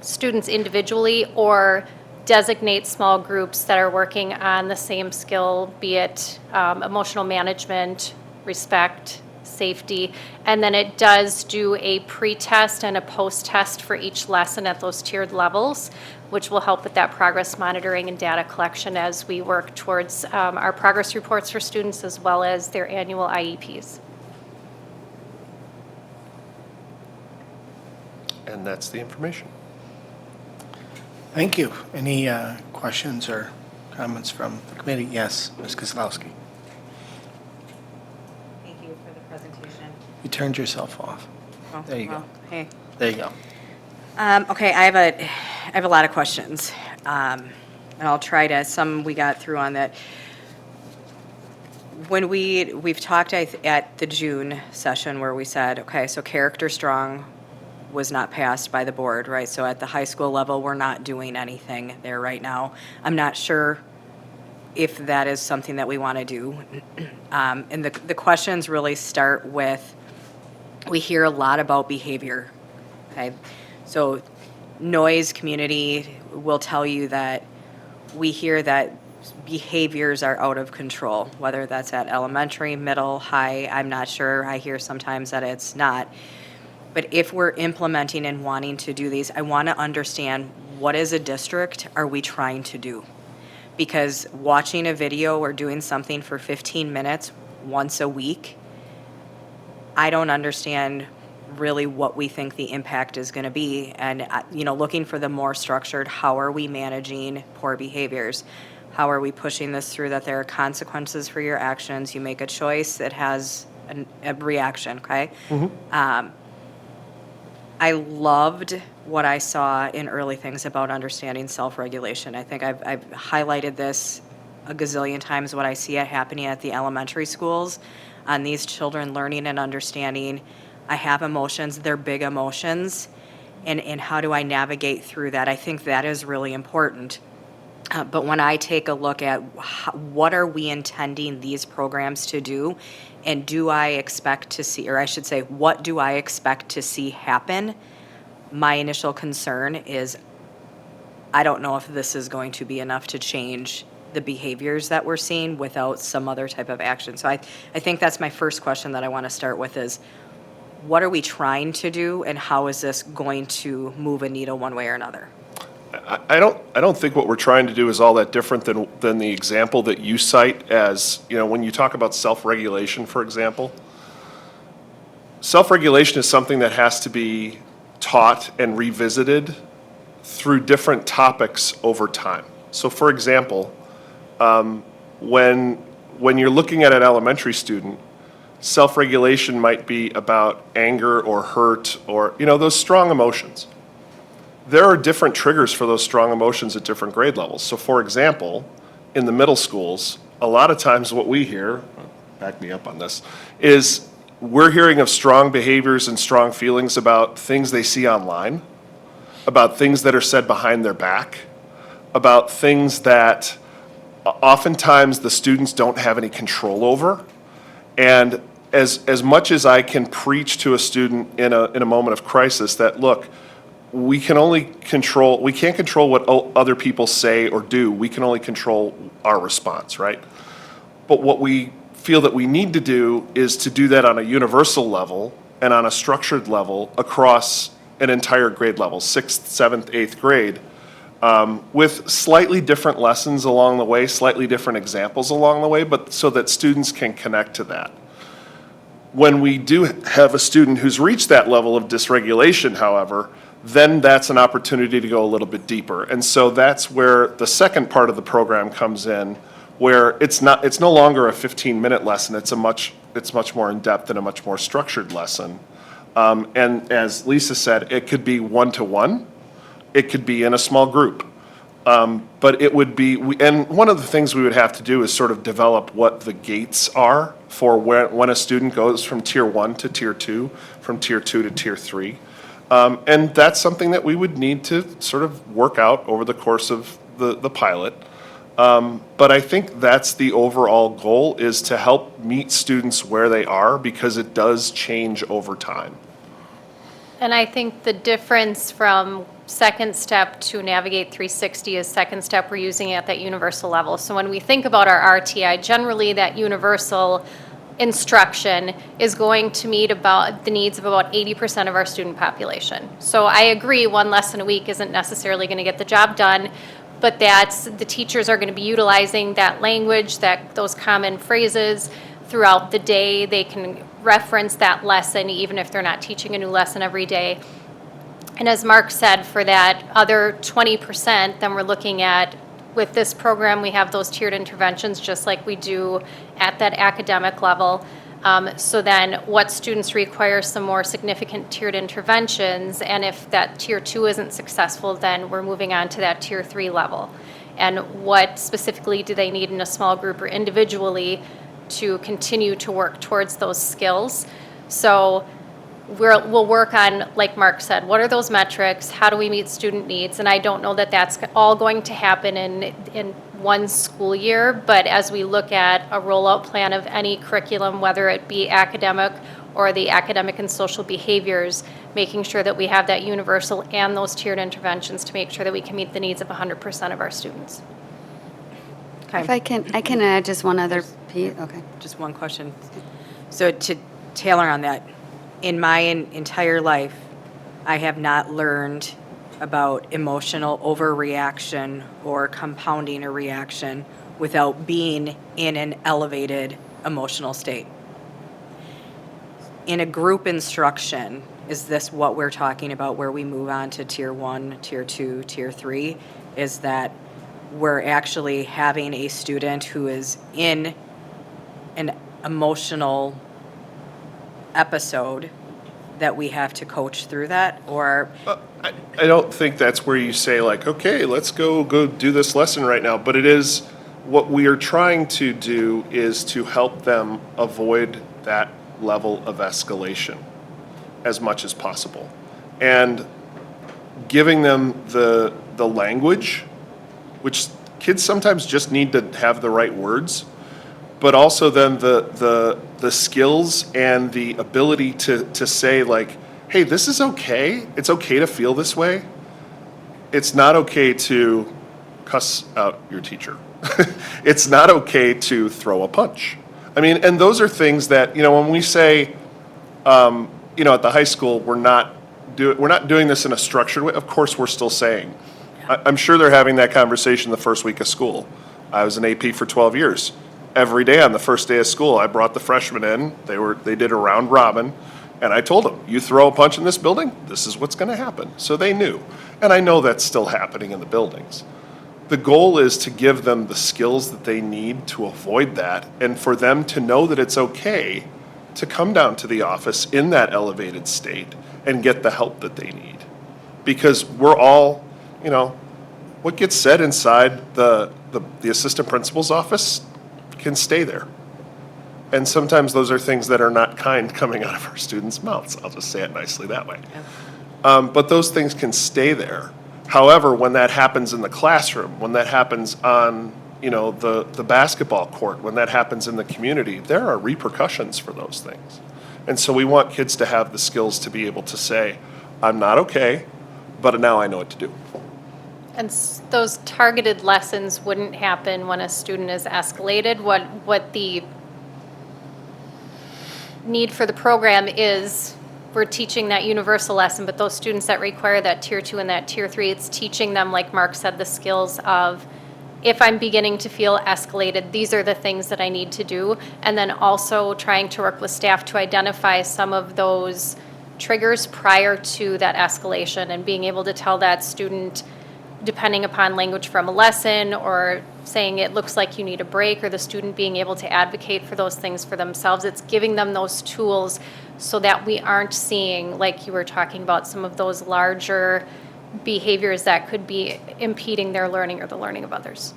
students individually or designate small groups that are working on the same skill, be it emotional management, respect, safety. And then it does do a pre-test and a post-test for each lesson at those tiered levels, which will help with that progress monitoring and data collection as we work towards our progress reports for students as well as their annual IEPs.
And that's the information.
Thank you. Any questions or comments from the committee? Yes, Ms. Kozlowski.
Thank you for the presentation.
You turned yourself off.
Oh,
There you go.
well, hey.
There you go.
Okay, I have a lot of questions. And I'll try to, some we got through on that. When we've talked at the June session where we said, okay, so character strong was not passed by the board, right? So at the high school level, we're not doing anything there right now. I'm not sure if that is something that we want to do. And the questions really start with, we hear a lot about behavior, okay? So noise community will tell you that we hear that behaviors are out of control, whether that's at elementary, middle, high, I'm not sure. I hear sometimes that it's not. But if we're implementing and wanting to do these, I want to understand what as a district are we trying to do? Because watching a video or doing something for 15 minutes once a week, I don't understand really what we think the impact is going to be. And, looking for the more structured, how are we managing poor behaviors? How are we pushing this through that there are consequences for your actions? You make a choice, it has a reaction, okay? I loved what I saw in early things about understanding self-regulation. I think I've highlighted this a gazillion times, what I see it happening at the elementary schools on these children learning and understanding, I have emotions, they're big emotions, and how do I navigate through that? I think that is really important. But when I take a look at what are we intending these programs to do, and do I expect to see, or I should say, what do I expect to see happen? My initial concern is I don't know if this is going to be enough to change the behaviors that we're seeing without some other type of action. So I think that's my first question that I want to start with is, what are we trying to do, and how is this going to move a needle one way or another?
I don't think what we're trying to do is all that different than the example that you cite as, when you talk about self-regulation, for example. Self-regulation is something that has to be taught and revisited through different topics over time. So for example, when you're looking at an elementary student, self-regulation might be about anger or hurt or, those strong emotions. There are different triggers for those strong emotions at different grade levels. So for example, in the middle schools, a lot of times what we hear, back me up on this, is we're hearing of strong behaviors and strong feelings about things they see online, about things that are said behind their back, about things that oftentimes the students don't have any control over. And as much as I can preach to a student in a moment of crisis that, look, we can't control what other people say or do. We can only control our response, right? But what we feel that we need to do is to do that on a universal level and on a structured level across an entire grade level, 6th, 7th, 8th grade, with slightly different lessons along the way, slightly different examples along the way, but so that students can connect to that. When we do have a student who's reached that level of dysregulation, however, then that's an opportunity to go a little bit deeper. And so that's where the second part of the program comes in, where it's no longer a 15-minute lesson, it's much more in-depth and a much more structured lesson. And as Lisa said, it could be one-to-one, it could be in a small group. But it would be, and one of the things we would have to do is sort of develop what the gates are for when a student goes from tier 1 to tier 2, from tier 2 to tier 3. And that's something that we would need to sort of work out over the course of the pilot. But I think that's the overall goal, is to help meet students where they are, because it does change over time.
And I think the difference from second step to Navigate 360 is second step we're using at that universal level. So when we think about our RTI, generally that universal instruction is going to meet about the needs of about 80% of our student population. So I agree, one lesson a week isn't necessarily going to get the job done, but that's, the teachers are going to be utilizing that language, those common phrases throughout the day. They can reference that lesson even if they're not teaching a new lesson every day. And as Mark said, for that other 20%, then we're looking at, with this program, we have those tiered interventions just like we do at that academic level. So then what students require some more significant tiered interventions, and if that tier 2 isn't successful, then we're moving on to that tier 3 level. And what specifically do they need in a small group or individually to continue to work towards those skills? So we'll work on, like Mark said, what are those metrics? How do we meet student needs? And I don't know that that's all going to happen in one school year, but as we look at a rollout plan of any curriculum, whether it be academic or the academic and social behaviors, making sure that we have that universal and those tiered interventions to make sure that we can meet the needs of 100% of our students.
If I can add just one other piece, okay.
Just one question. So to tailor on that, in my entire life, I have not learned about emotional overreaction or compounding a reaction without being in an elevated emotional state. In a group instruction, is this what we're talking about where we move on to tier 1, tier 2, tier 3? Is that we're actually having a student who is in an emotional episode that we have to coach through that, or?
I don't think that's where you say like, okay, let's go do this lesson right now. But it is, what we are trying to do is to help them avoid that level of escalation as much as possible. And giving them the language, which kids sometimes just need to have the right words, but also then the skills and the ability to say like, hey, this is okay. It's okay to feel this way. It's not okay to cuss out your teacher. It's not okay to throw a punch. I mean, and those are things that, when we say, at the high school, we're not doing this in a structured way. Of course, we're still saying. I'm sure they're having that conversation the first week of school. I was an AP for 12 years. Every day on the first day of school, I brought the freshmen in. They did a round robin, and I told them, you throw a punch in this building, this is what's going to happen. So they knew. And I know that's still happening in the buildings. The goal is to give them the skills that they need to avoid that, and for them to know that it's okay to come down to the office in that elevated state and get the help that they need. Because we're all, what gets said inside the assistant principal's office can stay there. And sometimes those are things that are not kind coming out of our students' mouths. I'll just say it nicely that way. But those things can stay there. However, when that happens in the classroom, when that happens on, the basketball court, when that happens in the community, there are repercussions for those things. And so we want kids to have the skills to be able to say, I'm not okay, but now I know what to do.
And those targeted lessons wouldn't happen when a student is escalated. What the need for the program is, we're teaching that universal lesson, but those students that require that tier 2 and that tier 3, it's teaching them, like Mark said, the skills of, if I'm beginning to feel escalated, these are the things that I need to do. And then also trying to work with staff to identify some of those triggers prior to that escalation, and being able to tell that student, depending upon language from a lesson, or saying it looks like you need a break, or the student being able to advocate for those things for themselves. It's giving them those tools so that we aren't seeing, like you were talking about, some of those larger behaviors that could be impeding their learning or the learning of others.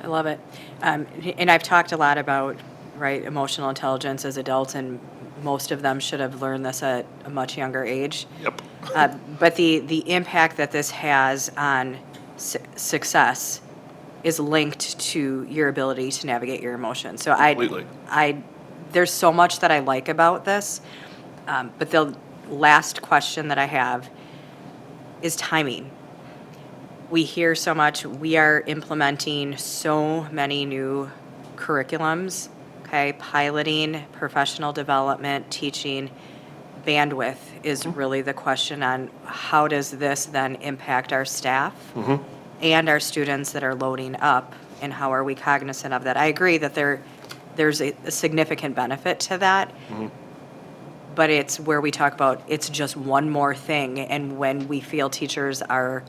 I love it. And I've talked a lot about, emotional intelligence as adults, and most of them should have learned this at a much younger age.
Yep.
But the impact that this has on success is linked to your ability to navigate your emotions. So
Completely.
There's so much that I like about this, but the last question that I have is timing. We hear so much. We are implementing so many new curriculums okay? Piloting, professional development, teaching, bandwidth is really the question on how does this then impact our staff and our students that are loading up, and how are we cognizant of that? I agree that there's a significant benefit to that, but it's where we talk about it's just one more thing, and when we feel teachers are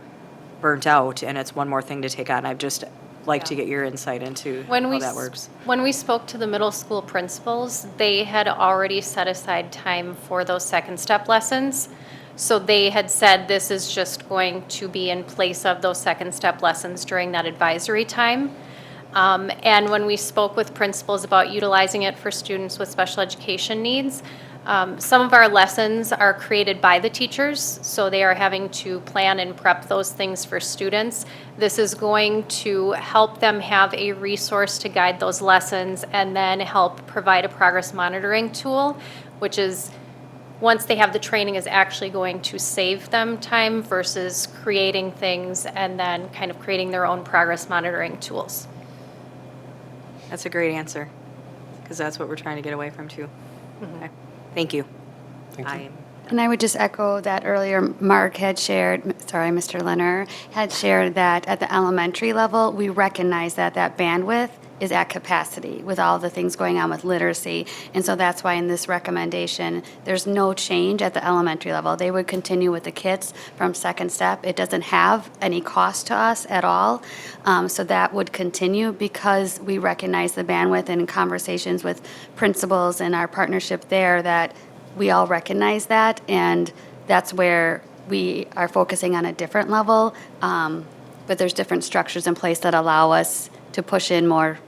burnt out and it's one more thing to take on, I'd just like to get your insight into how that works.
When we spoke to the middle school principals, they had already set aside time for those second step lessons. So they had said this is just going to be in place of those second step lessons during that advisory time. And when we spoke with principals about utilizing it for students with special education needs, some of our lessons are created by the teachers, so they are having to plan and prep those things for students. This is going to help them have a resource to guide those lessons and then help provide a progress monitoring tool, which is, once they have the training, is actually going to save them time versus creating things and then kind of creating their own progress monitoring tools.
That's a great answer, because that's what we're trying to get away from too. Okay. Thank you.
And I would just echo that earlier, Mark had shared, Mr. Leonard had shared that at the elementary level, we recognize that that bandwidth is at capacity with all the things going on with literacy. And so that's why in this recommendation, there's no change at the elementary level. They would continue with the kits from second step. It doesn't have any cost to us at all. So that would continue because we recognize the bandwidth, and in conversations with principals and our partnership there, that we all recognize that, and that's where we are focusing on a different level. But there's different structures in place that allow us to push in more,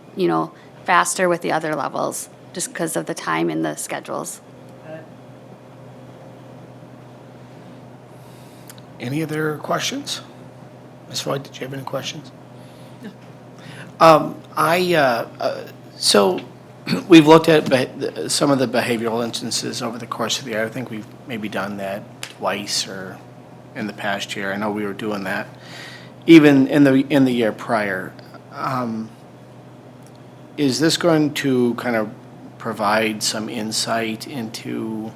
faster with the other levels, just because of the time in the schedules.
Any other questions? Ms. Floyd, did you have any questions? No. So we've looked at some of the behavioral instances over the course of the year. I think we've maybe done that twice or in the past year. I know we were doing that even in the year prior. Is this going to kind of provide some insight into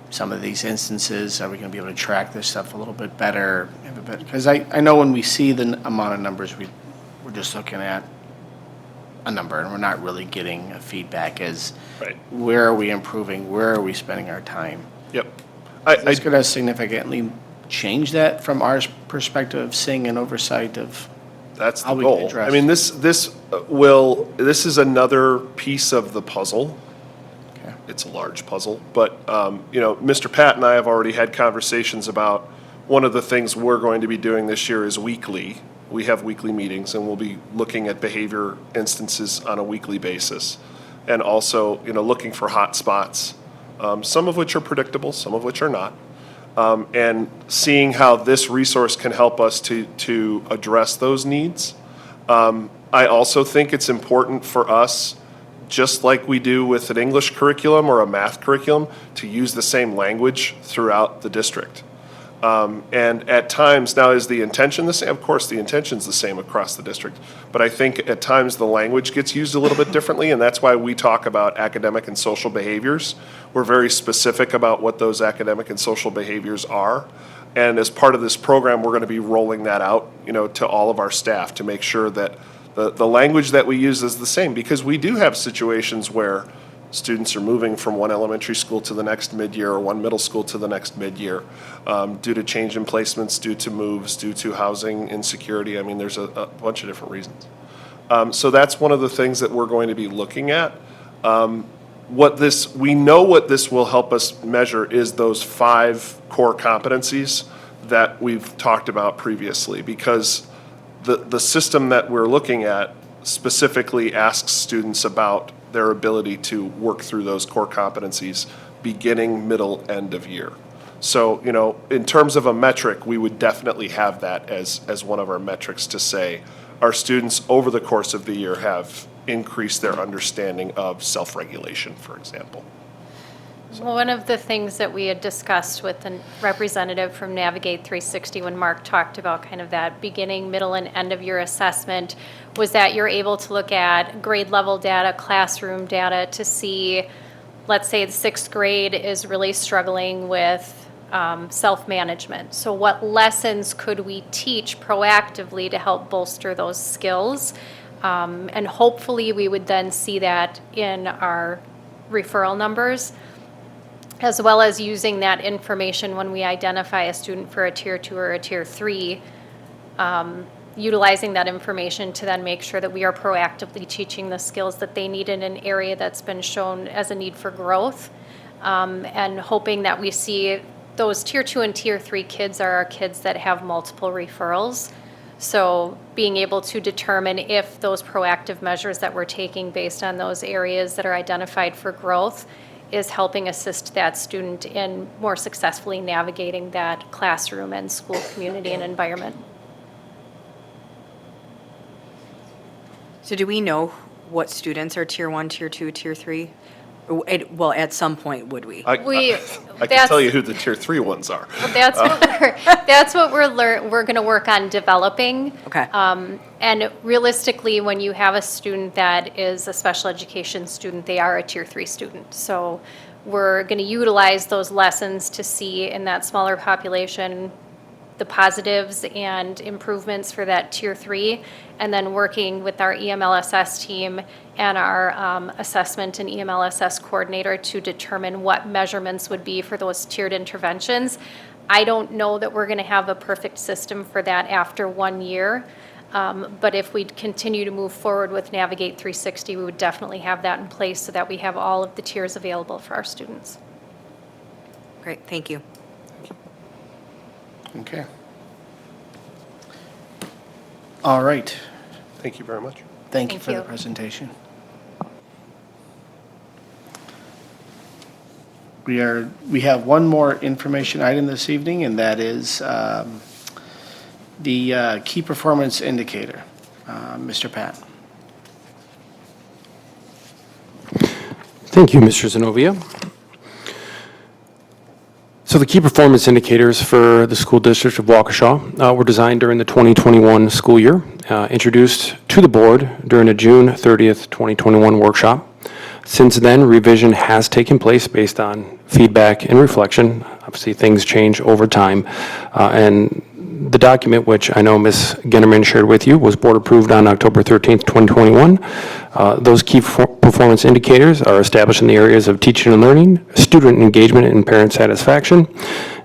some of these instances? Are we going to be able to track this stuff a little bit better? Because I know when we see the amount of numbers, we're just looking at a number, and we're not really getting a feedback as where are we improving, where are we spending our time?
Yep.
It's going to significantly change that from our perspective of seeing an oversight of
That's the
how we can
goal.
address.
I mean, this is another piece of the puzzle.
Okay.
It's a large puzzle, but, Mr. Pat and I have already had conversations about one of the things we're going to be doing this year is weekly. We have weekly meetings, and we'll be looking at behavior instances on a weekly basis. And also, looking for hot spots, some of which are predictable, some of which are not. And seeing how this resource can help us to address those needs. I also think it's important for us, just like we do with an English curriculum or a math curriculum, to use the same language throughout the district. And at times, now is the intention the same? Of course, the intention's the same across the district. But I think at times the language gets used a little bit differently, and that's why we talk about academic and social behaviors. We're very specific about what those academic and social behaviors are. And as part of this program, we're going to be rolling that out, to all of our staff to make sure that the language that we use is the same, because we do have situations where students are moving from one elementary school to the next mid-year or one middle school to the next mid-year due to change in placements, due to moves, due to housing insecurity. I mean, there's a bunch of different reasons. So that's one of the things that we're going to be looking at. We know what this will help us measure is those 5 core competencies that we've talked about previously, because the system that we're looking at specifically asks students about their ability to work through those core competencies beginning, middle, end of year. So, in terms of a metric, we would definitely have that as one of our metrics to say our students over the course of the year have increased their understanding of self-regulation, for example.
One of the things that we had discussed with a representative from Navigate 360 when Mark talked about kind of that beginning, middle, and end of your assessment was that you're able to look at grade level data, classroom data to see, let's say the sixth grade is really struggling with self-management. So what lessons could we teach proactively to help bolster those skills? And hopefully we would then see that in our referral numbers, as well as using that information when we identify a student for a tier 2 or a tier 3, utilizing that information to then make sure that we are proactively teaching the skills that they need in an area that's been shown as a need for growth, and hoping that we see those tier 2 and tier 3 kids are our kids that have multiple referrals. So being able to determine if those proactive measures that we're taking based on those areas that are identified for growth is helping assist that student in more successfully navigating that classroom and school community and environment.
So do we know what students are tier 1, tier 2, tier 3? Well, at some point, would we?
I can tell you who the tier 3 ones are.
That's what we're going to work on developing.
Okay.
And realistically, when you have a student that is a special education student, they are a tier 3 student. So we're going to utilize those lessons to see in that smaller population the positives and improvements for that tier 3, and then working with our EMLSS team and our assessment and EMLSS coordinator to determine what measurements would be for those tiered interventions. I don't know that we're going to have a perfect system for that after 1 year, but if we continue to move forward with Navigate 360, we would definitely have that in place so that we have all of the tiers available for our students.
Great, thank you.
Okay. All right.
Thank you very much.
Thank you
Thank
for the
you.
presentation. We have one more information item this evening, and that is the key performance indicator. Mr. Pat.
Thank you, Mr. Zenobia. So the key performance indicators for the school district of Waukesha were designed during the 2021 school year, introduced to the board during a June 30th, 2021 workshop. Since then, revision has taken place based on feedback and reflection. Obviously, things change over time. And the document, which I know Ms. Ginnerman shared with you, was board approved on October 13th, 2021. Those key performance indicators are established in the areas of teaching and learning, student engagement and parent satisfaction,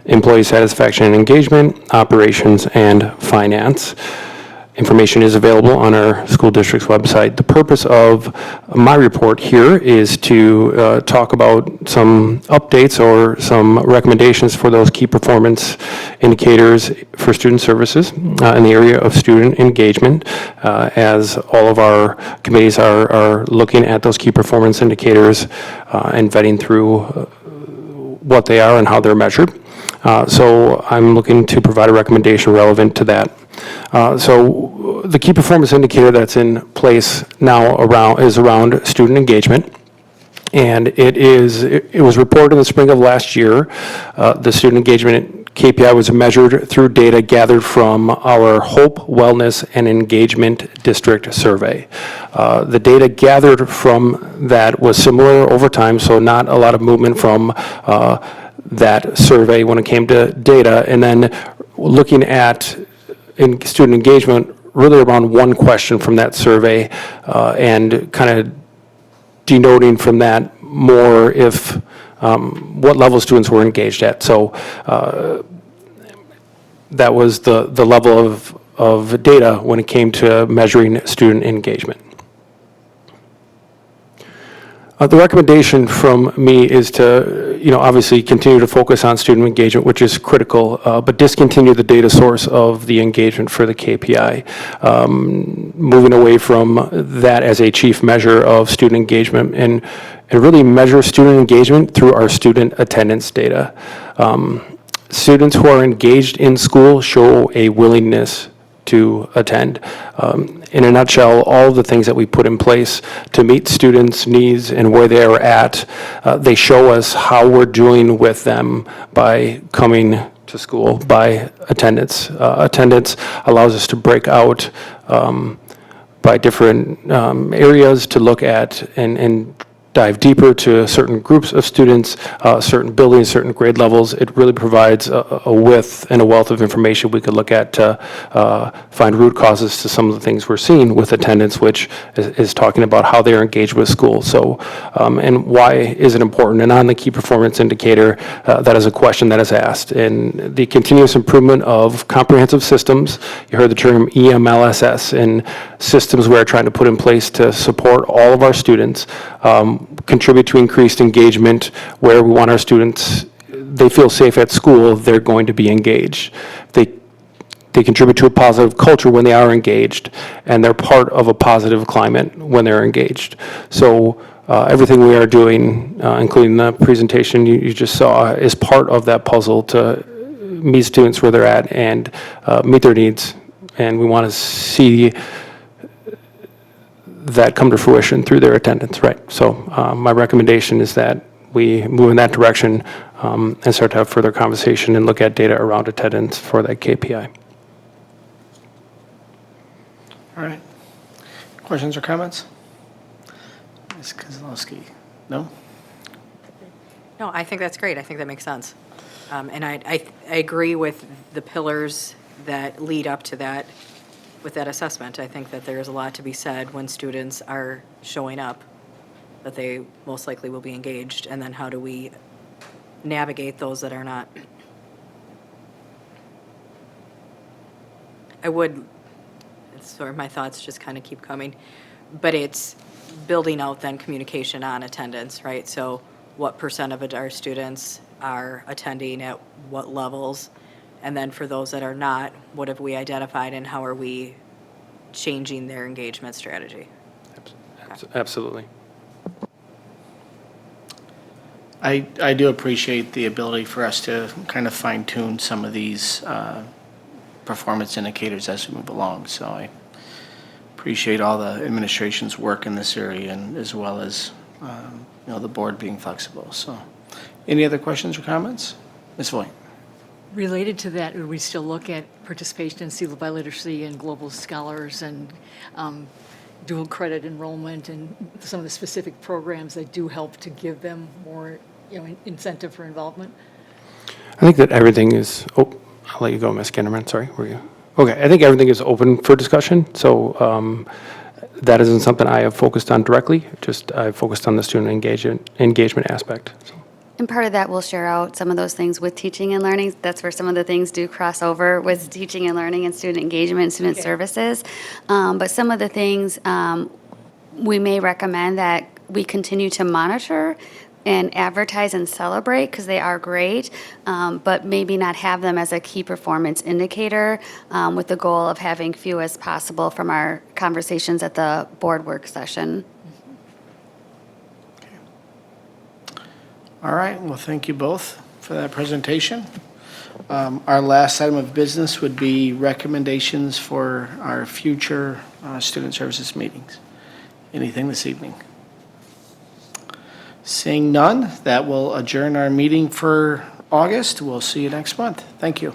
employee satisfaction and engagement, operations, and finance. Information is available on our school district's website. The purpose of my report here is to talk about some updates or some recommendations for those key performance indicators for student services in the area of student engagement, as all of our committees are looking at those key performance indicators and vetting through what they are and how they're measured. So I'm looking to provide a recommendation relevant to that. So the key performance indicator that's in place now is around student engagement. And it was reported in the spring of last year. The student engagement KPI was measured through data gathered from our Hope, Wellness, and Engagement District Survey. The data gathered from that was similar over time, so not a lot of movement from that survey when it came to data. And then looking at in student engagement, really around one question from that survey, and kind of denoting from that more if what level students were engaged at. So that was the level of data when it came to measuring student engagement. The recommendation from me is to, obviously continue to focus on student engagement, which is critical, but discontinue the data source of the engagement for the KPI, moving away from that as a chief measure of student engagement and really measure student engagement through our student attendance data. Students who are engaged in school show a willingness to attend. in a nutshell, all of the things that we put in place to meet students' needs and where they are at, they show us how we're doing with them by coming to school, by attendance. Attendance allows us to break out by different areas to look at and dive deeper to certain groups of students, certain buildings, certain grade levels. It really provides a width and a wealth of information we could look at to find root causes to some of the things we're seeing with attendance, which is talking about how they're engaged with school. So, and why is it important? And on the key performance indicator, that is a question that is asked. And the continuous improvement of comprehensive systems, you heard the term EMLSS, and systems we're trying to put in place to support all of our students, contribute to increased engagement where we want our students, they feel safe at school, they're going to be engaged. They contribute to a positive culture when they are engaged, and they're part of a positive climate when they're engaged. So everything we are doing, including the presentation you just saw, is part of that puzzle to meet students where they're at and meet their needs. And we want to see that come to fruition through their attendance, right? So my recommendation is that we move in that direction and start to have further conversation and look at data around attendance for that KPI.
All right. Questions or comments? Ms. Kozlowski? No?
No, I think that's great. I think that makes sense. And I agree with the pillars that lead up to that, with that assessment. I think that there is a lot to be said when students are showing up, that they most likely will be engaged, and then how do we navigate those that are not? It's sort of my thoughts just kind of keep coming, but it's building out then communication on attendance, right? So what % of our students are attending at what levels? And then for those that are not, what have we identified and how are we changing their engagement strategy?
Absolutely.
I do appreciate the ability for us to kind of fine tune some of these performance indicators as we move along. So I appreciate all the administration's work in this area, and as well as the board being flexible. So any other questions or comments? Ms. Voigt?
Related to that, would we still look at participation in SEAL by Literacy and Global Scholars and dual credit enrollment and some of the specific programs that do help to give them more incentive for involvement?
I think that everything is, I'll let you go, Ms. Kinderman, sorry, were you? Okay, I think everything is open for discussion, so that isn't something I have focused on directly, just I've focused on the student engagement aspect. So.
And part of that, we'll share out some of those things with teaching and learning. That's where some of the things do cross over with teaching and learning and student engagement and student services. But some of the things we may recommend that we continue to monitor and advertise and celebrate because they are great, but maybe not have them as a key performance indicator with the goal of having few as possible from our conversations at the board work session.
All right, well, thank you both for that presentation. Our last item of business would be recommendations for our future student services meetings. Anything this evening? Seeing none, that will adjourn our meeting for August. We'll see you next month. Thank you.